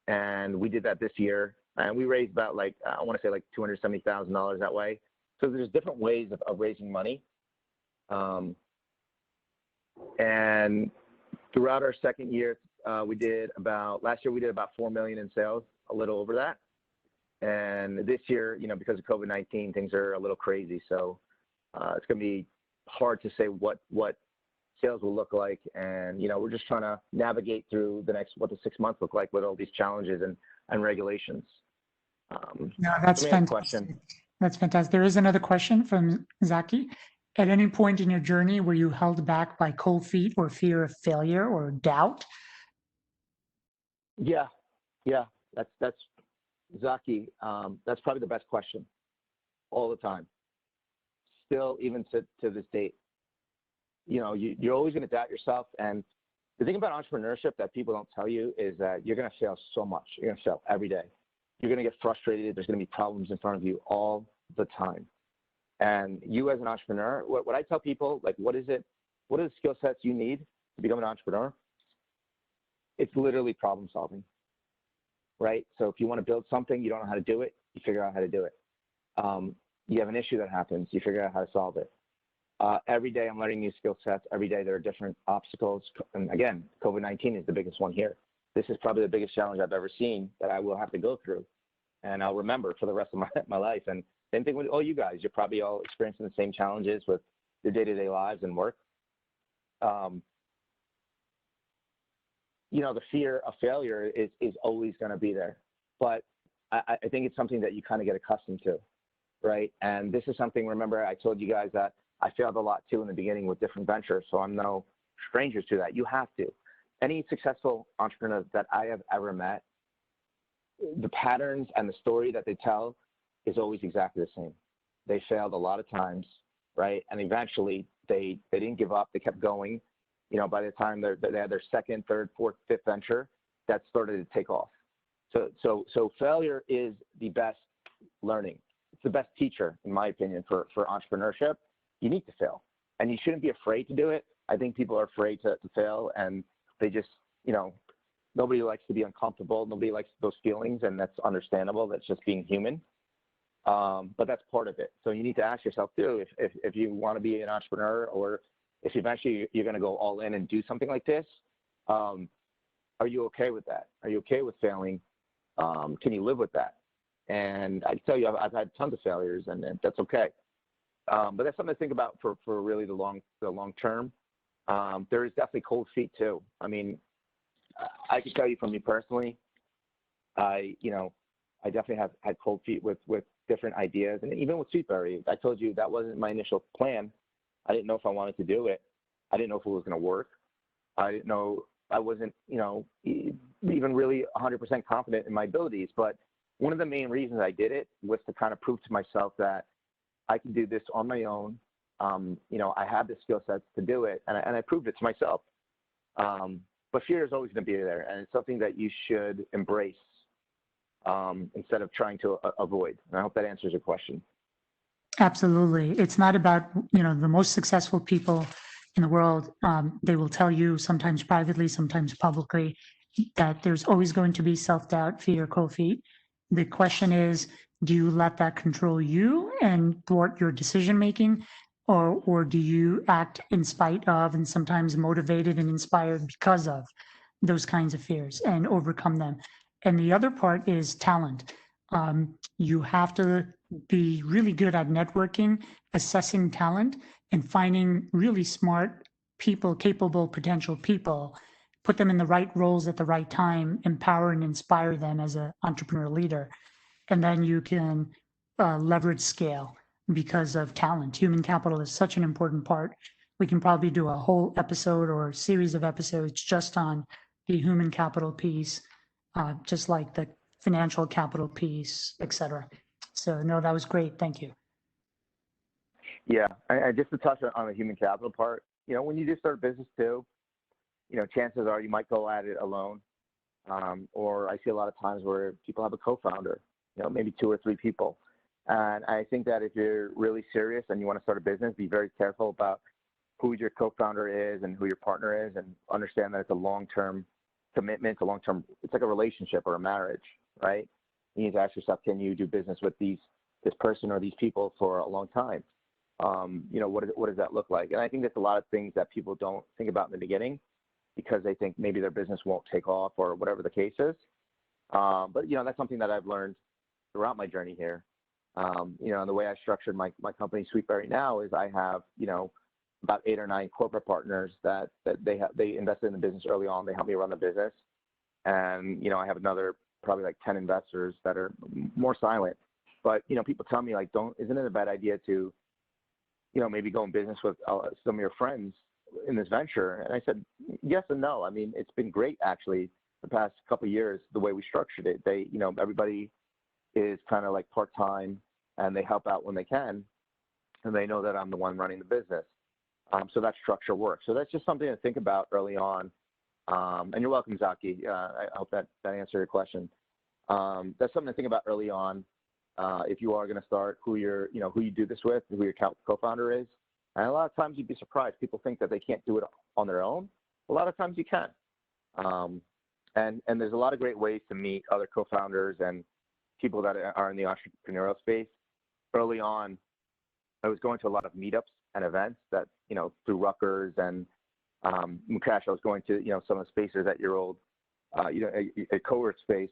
And we did that this year, and we raised about like, I want to say like $270,000 that way. So there's different ways of raising money. And throughout our second year, last year we did about 4 million in sales, a little over that. And this year, you know, because of COVID-19, things are a little crazy. So it's going to be hard to say what sales will look like. And, we're just trying to navigate through what the 6 months look like with all these challenges and regulations. No, that's Let me ask a fantastic. question. That's fantastic. There is another question from Zaki. At any point in your journey, were you held back by cold feet or fear of failure or doubt? Yeah, that's Zaki. That's probably the best question all the time. Still, even to this date, you're always going to doubt yourself. And the thing about entrepreneurship that people don't tell you is that you're going to fail so much. You're going to fail every day. You're going to get frustrated. There's going to be problems in front of you all the time. And you as an entrepreneur, what I tell people, like, what are the skill sets you need to become an entrepreneur? It's literally problem solving, right? So if you want to build something, you don't know how to do it, you figure out how to do it. You have an issue that happens, you figure out how to solve it. Every day I'm learning new skill sets. Every day there are different obstacles. And again, COVID-19 is the biggest one here. This is probably the biggest challenge I've ever seen that I will have to go through. And I'll remember for the rest of my life. And same thing with all you guys. You're probably all experiencing the same challenges with your day-to-day lives and work. The fear of failure is always going to be there. But I think it's something that you kind of get accustomed to, right? And this is something, remember, I told you guys that I failed a lot too in the beginning with different ventures, so I'm no stranger to that. You have to. Any successful entrepreneur that I have ever met, the patterns and the story that they tell is always exactly the same. They failed a lot of times, right? And eventually they didn't give up. They kept going. By the time they had their second, third, fourth, fifth venture, that started to take off. So failure is the best learning. It's the best teacher, in my opinion, for entrepreneurship. You need to fail, and you shouldn't be afraid to do it. I think people are afraid to fail, and they just, nobody likes to be uncomfortable. Nobody likes those feelings, and that's understandable. That's just being human. But that's part of it. So you need to ask yourself too, if you want to be an entrepreneur, or if eventually you're going to go all in and do something like this, are you okay with that? Are you okay with failing? Can you live with that? And I tell you, I've had tons of failures, and that's okay. But that's something to think about for really the long term. There is definitely cold feet too. I mean, I can tell you from me personally, I definitely have had cold feet with different ideas, and even with Sweetberry. I told you that wasn't my initial plan. I didn't know if I wanted to do it. I didn't know if it was going to work. I didn't know. I wasn't, even really 100% confident in my abilities. But one of the main reasons I did it was to kind of prove to myself that I can do this on my own. I have the skill sets to do it, and I proved it to myself. But fear is always going to be there, and it's something that you should embrace instead of trying to avoid. And I hope that answers your question. Absolutely. It's not about, the most successful people in the world. They will tell you sometimes privately, sometimes publicly, that there's always going to be self-doubt, fear, cold feet. The question is, do you let that control you and thwart your decision-making, or do you act in spite of and sometimes motivated and inspired because of those kinds of fears and overcome them? And the other part is talent. You have to be really good at networking, assessing talent, and finding really smart people, capable, potential people, put them in the right roles at the right time, empower and inspire them as an entrepreneur leader. And then you can leverage scale because of talent. Human capital is such an important part. We can probably do a whole episode or a series of episodes just on the human capital piece, just like the financial capital piece, et cetera. So no, that was great. Thank you. Yeah, and just to touch on the human capital part, when you do start a business too, chances are you might go at it alone. Or I see a lot of times where people have a co-founder, maybe 2 or 3 people. And I think that if you're really serious and you want to start a business, be very careful about who your co-founder is and who your partner is, and understand that it's a long-term commitment, it's like a relationship or a marriage, right? You need to ask yourself, can you do business with this person or these people for a long time? What does that look like? And I think there's a lot of things that people don't think about in the beginning because they think maybe their business won't take off or whatever the case is. But that's something that I've learned throughout my journey here. And the way I structured my company Sweetberry now is I have, about 8 or 9 corporate partners that they invested in the business early on. They helped me run the business. And, I have another probably like 10 investors that are more silent. But, people tell me like, isn't it a bad idea to, maybe go in business with some of your friends in this venture? And I said, yes and no. I mean, it's been great actually the past couple of years, the way we structured it. They, everybody is kind of like part-time and they help out when they can. And they know that I'm the one running the business. So that structure works. So that's just something to think about early on. And you're welcome, Zaki. I hope that answered your question. That's something to think about early on. If you are going to start, who you do this with, who your co-founder is. And a lot of times you'd be surprised. People think that they can't do it on their own. A lot of times you can. And there's a lot of great ways to meet other co-founders and people that are in the entrepreneurial space. Early on, I was going to a lot of meetups and events that, through Rutgers and Mukesh, I was going to, some of the spaces at your old, a co-work space.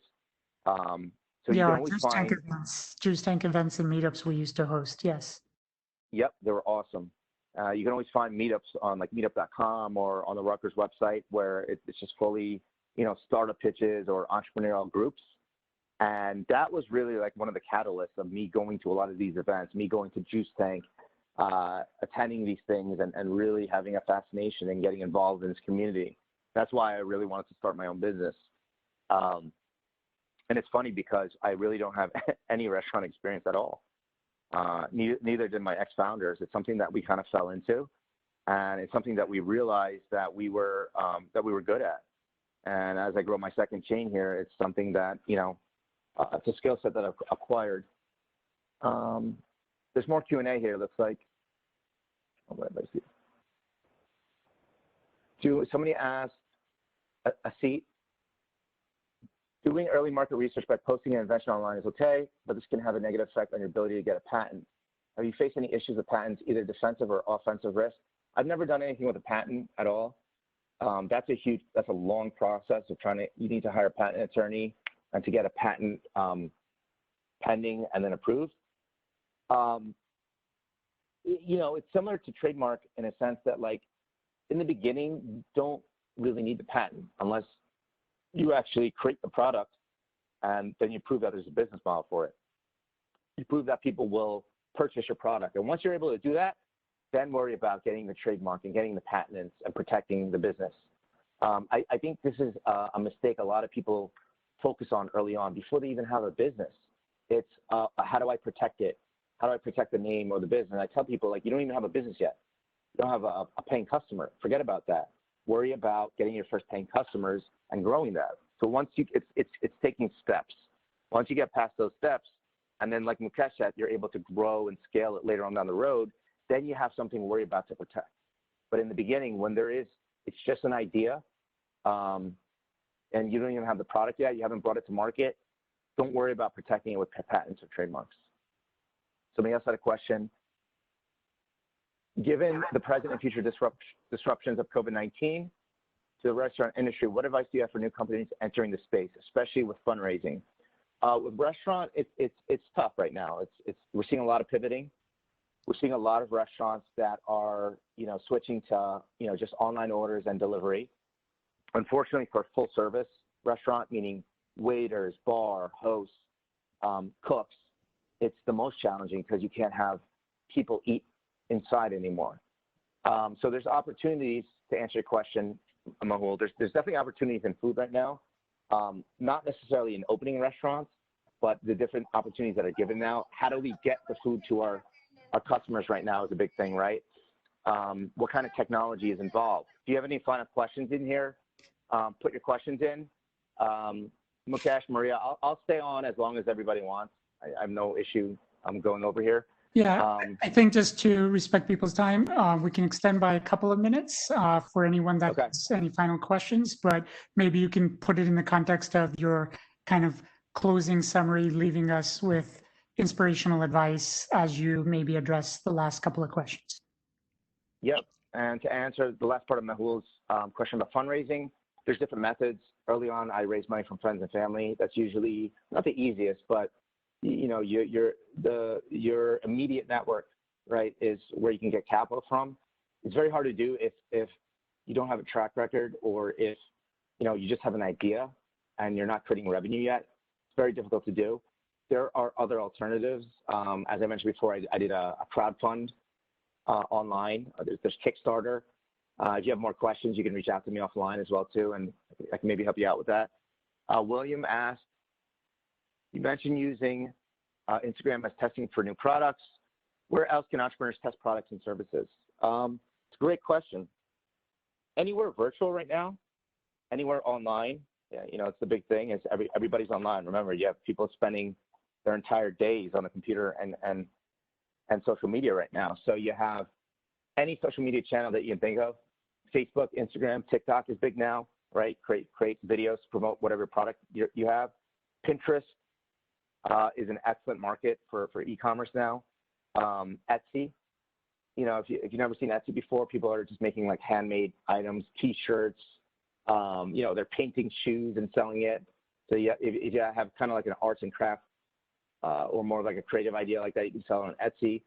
So you can always find Juice Tank events and meetups we used to host. Yes. Yep, they were awesome. You can always find meetups on like meetup.com or on the Rutgers website where it's just fully, startup pitches or entrepreneurial groups. And that was really like one of the catalysts of me going to a lot of these events, me going to Juice Tank, attending these things and really having a fascination and getting involved in this community. That's why I really wanted to start my own business. And it's funny because I really don't have any restaurant experience at all. Neither did my ex-founders. It's something that we kind of fell into, and it's something that we realized that we were good at. And as I grow my second chain here, it's something that it's a skill set that I've acquired. There's more Q&A here. Looks like. Somebody asked a seat. Doing early market research by posting an invention online is okay, but this can have a negative effect on your ability to get a patent. Have you faced any issues with patents, either defensive or offensive risk? I've never done anything with a patent at all. That's a long process of you need to hire a patent attorney and to get a patent pending and then approved. It's similar to trademark in a sense that like in the beginning, you don't really need the patent unless you actually create the product and then you prove that there's a business model for it. You prove that people will purchase your product. And once you're able to do that, then worry about getting the trademark and getting the patents and protecting the business. I think this is a mistake a lot of people focus on early on before they even have a business. It's how do I protect it? How do I protect the name or the business? And I tell people, like, you don't even have a business yet. You don't have a paying customer. Forget about that. Worry about getting your first paying customers and growing that. So once it's taking steps. Once you get past those steps, and then like Mukesh said, you're able to grow and scale it later on down the road, then you have something to worry about to protect. But in the beginning, when it's just an idea, and you don't even have the product yet, you haven't brought it to market, don't worry about protecting it with patents or trademarks. Somebody else had a question. Given the present and future disruptions of COVID-19 to the restaurant industry, what advice do you have for new companies entering the space, especially with fundraising? With restaurant, it's tough right now. We're seeing a lot of pivoting. We're seeing a lot of restaurants that are switching to just online orders and delivery. Unfortunately, for a full service restaurant, meaning waiters, bar, hosts, cooks, it's the most challenging because you can't have people eat inside anymore. So there's opportunities to answer your question, Mahul. There's definitely opportunities in food right now. Not necessarily in opening restaurants, but the different opportunities that are given now. How do we get the food to our customers right now is a big thing, right? What kind of technology is involved? Do you have any final questions in here? Put your questions in. Mukesh, Maria, I'll stay on as long as everybody wants. I have no issue. I'm going over here. Yeah, I think just to respect people's time, we can extend by a couple of minutes for anyone that has any final questions, but maybe you can put it in the context of your kind of closing summary, leaving us with inspirational advice as you maybe address the last couple of questions. Yep, and to answer the last part of Mahul's question about fundraising, there's different methods. Early on, I raise money from friends and family. That's usually not the easiest, but your immediate network, right, is where you can get capital from. it's very hard to do if you don't have a track record, or if you just have an idea and you're not creating revenue yet. It's very difficult to do. There are other alternatives. As I mentioned before, I did a crowdfund online. There's Kickstarter. If you have more questions, you can reach out to me offline as well too, and I can maybe help you out with that. William asked, you mentioned using Instagram as testing for new products. Where else can entrepreneurs test products and services? It's a great question. Anywhere virtual right now, anywhere online. Yeah, it's the big thing is everybody's online. Remember, you have people spending their entire days on the computer and social media right now. So you have any social media channel that you can think of. Facebook, Instagram, TikTok is big now, right? Create videos to promote whatever product you have. Pinterest is an excellent market for e-commerce now. Etsy, if you've never seen Etsy before, people are just making like handmade items, T-shirts. They're painting shoes and selling it. So if you have kind of like an arts and craft or more like a creative idea like that, you can sell it on Etsy.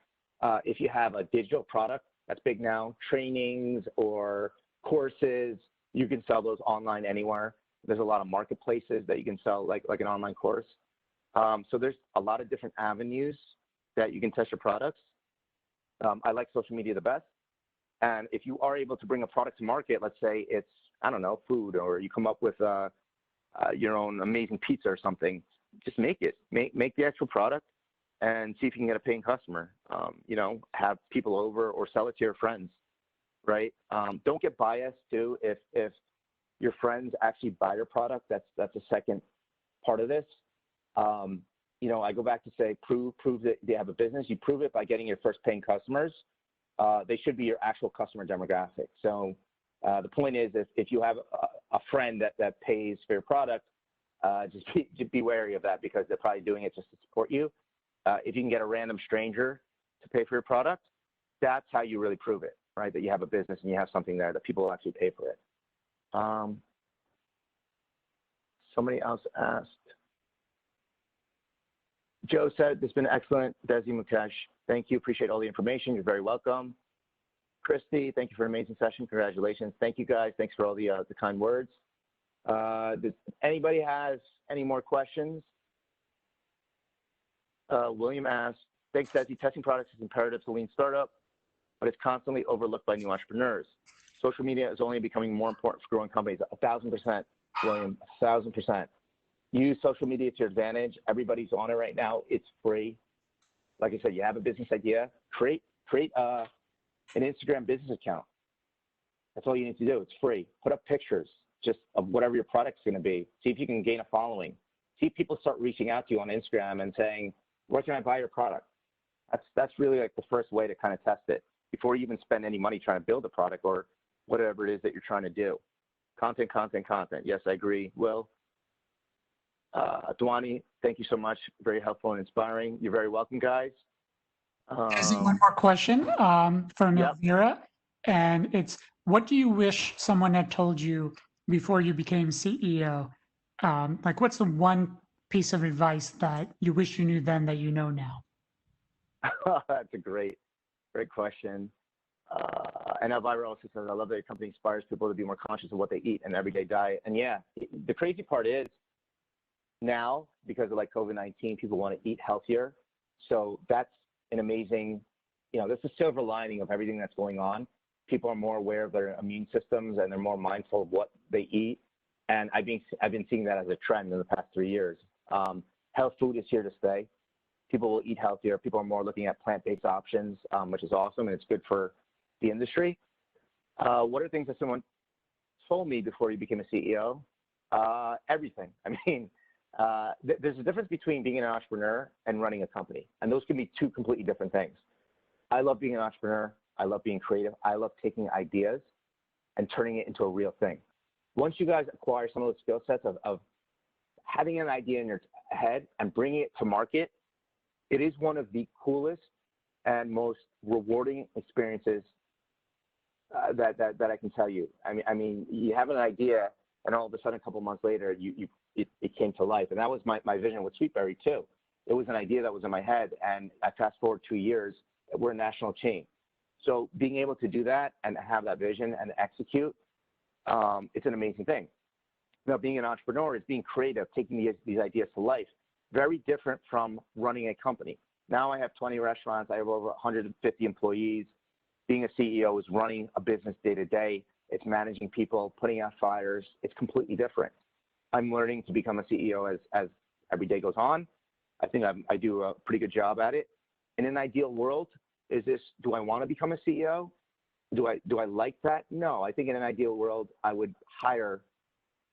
If you have a digital product, that's big now, trainings or courses, you can sell those online anywhere. There's a lot of marketplaces that you can sell like an online course. So there's a lot of different avenues that you can test your products. I like social media the best. And if you are able to bring a product to market, let's say it's, I don't know, food, or you come up with your own amazing pizza or something, just make it. Make the actual product and see if you can get a paying customer. Have people over or sell it to your friends, right? Don't get biased too. If your friends actually buy your product, that's a second part of this. I go back to say, prove that they have a business. You prove it by getting your first paying customers. They should be your actual customer demographic. So the point is, if you have a friend that pays for your product, just be wary of that, because they're probably doing it just to support you. If you can get a random stranger to pay for your product, that's how you really prove it, right? That you have a business and you have something there that people will actually pay for it. Somebody else asked. Joe said, "This has been excellent." Desi, Mukesh, thank you. Appreciate all the information. You're very welcome. Christy, thank you for an amazing session. Congratulations. Thank you, guys. Thanks for all the kind words. Does anybody has any more questions? William asked, "Thanks, Desi. Testing products is imperative to lean startup, but it's constantly overlooked by new entrepreneurs. Social media is only becoming more important for growing companies." 1,000%, William, 1,000%. Use social media to your advantage. Everybody's on it right now. It's free. Like I said, you have a business idea, create an Instagram business account. That's all you need to do. It's free. Put up pictures just of whatever your product's going to be. See if you can gain a following. See if people start reaching out to you on Instagram and saying, "Where can I buy your product?" That's really like the first way to kind of test it before you even spend any money trying to build a product or whatever it is that you're trying to do. Content, content, content. Yes, I agree. Will. Dwani, thank you so much. Very helpful and inspiring. You're very welcome, guys. One more question from Yep. Elvira, and it's, what do you wish someone had told you before you became CEO? Like, what's the one piece of advice that you wish you knew then that you know now? That's a great question. And Elvira also says, "I love that your company inspires people to be more conscious of what they eat and everyday diet." And yeah, the crazy part is now, because of like COVID-19, people want to eat healthier. So that's an amazing, that's the silver lining of everything that's going on. People are more aware of their immune systems and they're more mindful of what they eat. And I've been seeing that as a trend in the past 3 years. Health food is here to stay. People will eat healthier. People are more looking at plant-based options, which is awesome, and it's good for the industry. What are things that someone told me before you became a CEO? Everything. I mean, there's a difference between being an entrepreneur and running a company, and those can be two completely different things. I love being an entrepreneur. I love being creative. I love taking ideas and turning it into a real thing. Once you guys acquire some of those skill sets of having an idea in your head and bringing it to market, it is one of the coolest and most rewarding experiences that I can tell you. I mean, you have an idea, and all of a sudden, a couple months later, it came to life. And that was my vision with Sweetberry too. It was an idea that was in my head, and I fast forward 2 years, we're a national chain. So being able to do that and have that vision and execute, it's an amazing thing. Now, being an entrepreneur is being creative, taking these ideas to life. Very different from running a company. Now I have 20 restaurants. I have over 150 employees. Being a CEO is running a business day to day. It's managing people, putting out fires. It's completely different. I'm learning to become a CEO as every day goes on. I think I do a pretty good job at it. In an ideal world, do I want to become a CEO? Do I like that? No. I think in an ideal world, I would hire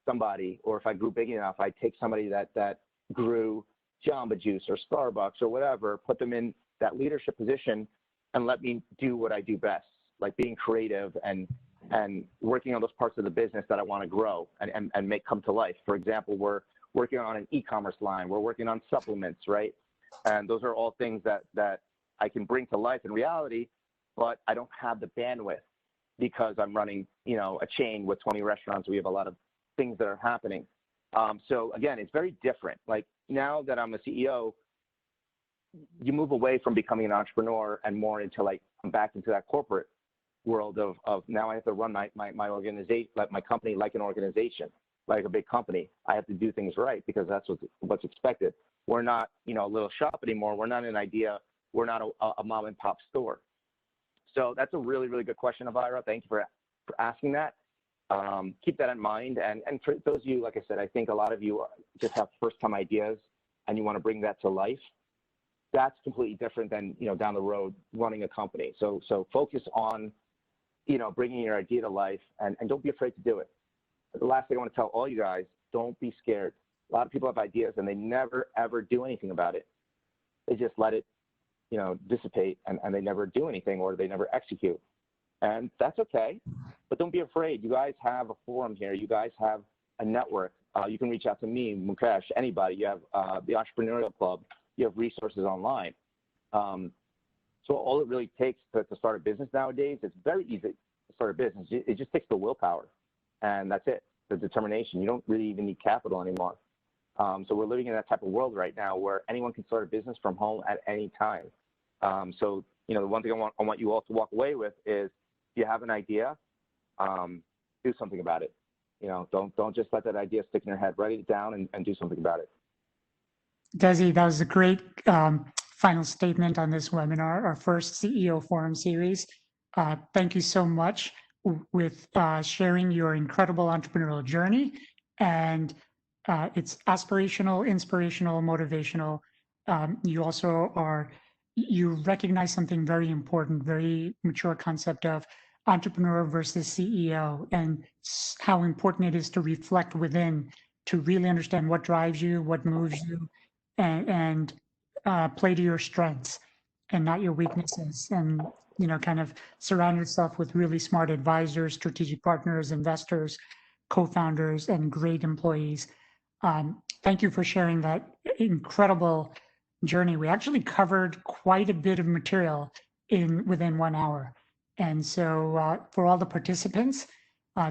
somebody, or if I grew big enough, I'd take somebody that grew Jamba Juice or Starbucks or whatever, put them in that leadership position and let me do what I do best, like being creative and working on those parts of the business that I want to grow and make come to life. For example, we're working on an e-commerce line. We're working on supplements, right? And those are all things that I can bring to life in reality, but I don't have the bandwidth because I'm running, a chain with 20 restaurants. We have a lot of things that are happening. So again, it's very different. Like now that I'm a CEO, you move away from becoming an entrepreneur and more into I'm back into that corporate world of now I have to run my organization, like my company, like an organization, like a big company. I have to do things right because that's what's expected. We're not, a little shop anymore. We're not an idea. We're not a mom and pop store. So that's a really, really good question, Elvira. Thank you for asking that. Keep that in mind. And for those of you, like I said, I think a lot of you just have first-time ideas and you want to bring that to life. That's completely different than, down the road running a company. So focus on, bringing your idea to life and don't be afraid to do it. The last thing I want to tell all you guys, don't be scared. A lot of people have ideas and they never, ever do anything about it. They just let it, dissipate and they never do anything or they never execute. And that's okay, but don't be afraid. You guys have a forum here. You guys have a network. You can reach out to me, Mukesh, anybody. You have the Entrepreneurial Club. You have resources online. So all it really takes to start a business nowadays, it's very easy to start a business. It just takes the willpower, and that's it, the determination. You don't really even need capital anymore. So we're living in that type of world right now where anyone can start a business from home at any time. So, the one thing I want you all to walk away with is if you have an idea, do something about it. Don't just let that idea stick in your head. Write it down and do something about it. Desi, that was a great final statement on this webinar, our first CEO Forum series. Thank you so much with sharing your incredible entrepreneurial journey. And it's aspirational, inspirational, motivational. You also you recognize something very important, very mature concept of entrepreneur versus CEO and how important it is to reflect within to really understand what drives you, what moves you, and play to your strengths and not your weaknesses. And, kind of surround yourself with really smart advisors, strategic partners, investors, co-founders, and great employees. Thank you for sharing that incredible journey. We actually covered quite a bit of material within 1 hour. And so for all the participants,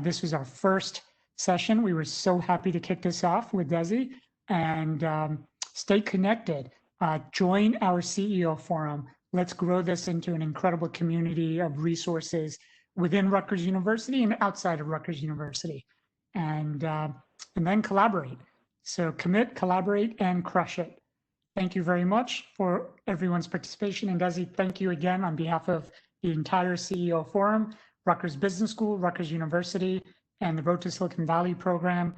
this was our first session. We were so happy to kick this off with Desi, and stay connected. Join our CEO Forum. Let's grow this into an incredible community of resources within Rutgers University and outside of Rutgers University. And then collaborate. So commit, collaborate, and crush it. Thank you very much for everyone's participation. And Desi, thank you again on behalf of the entire CEO Forum, Rutgers Business School, Rutgers University, and the Road to Silicon Valley program.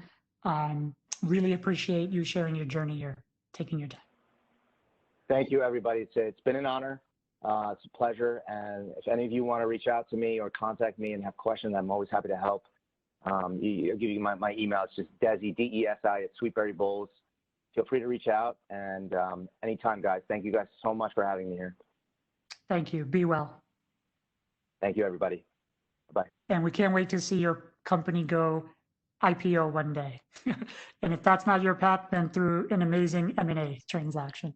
Really appreciate you sharing your journey here, taking your time. Thank you, everybody. It's been an honor. It's a pleasure. And if any of you want to reach out to me or contact me and have questions, I'm always happy to help. I'll give you my email. It's just Desi, DESI @Sweetberry Bowls. Feel free to reach out. And anytime, guys. Thank you guys so much for having me here. Thank you. Be well. Thank you, everybody. Bye-bye. And we can't wait to see your company go IPO one day. And if that's not your path, then through an amazing M&A transaction.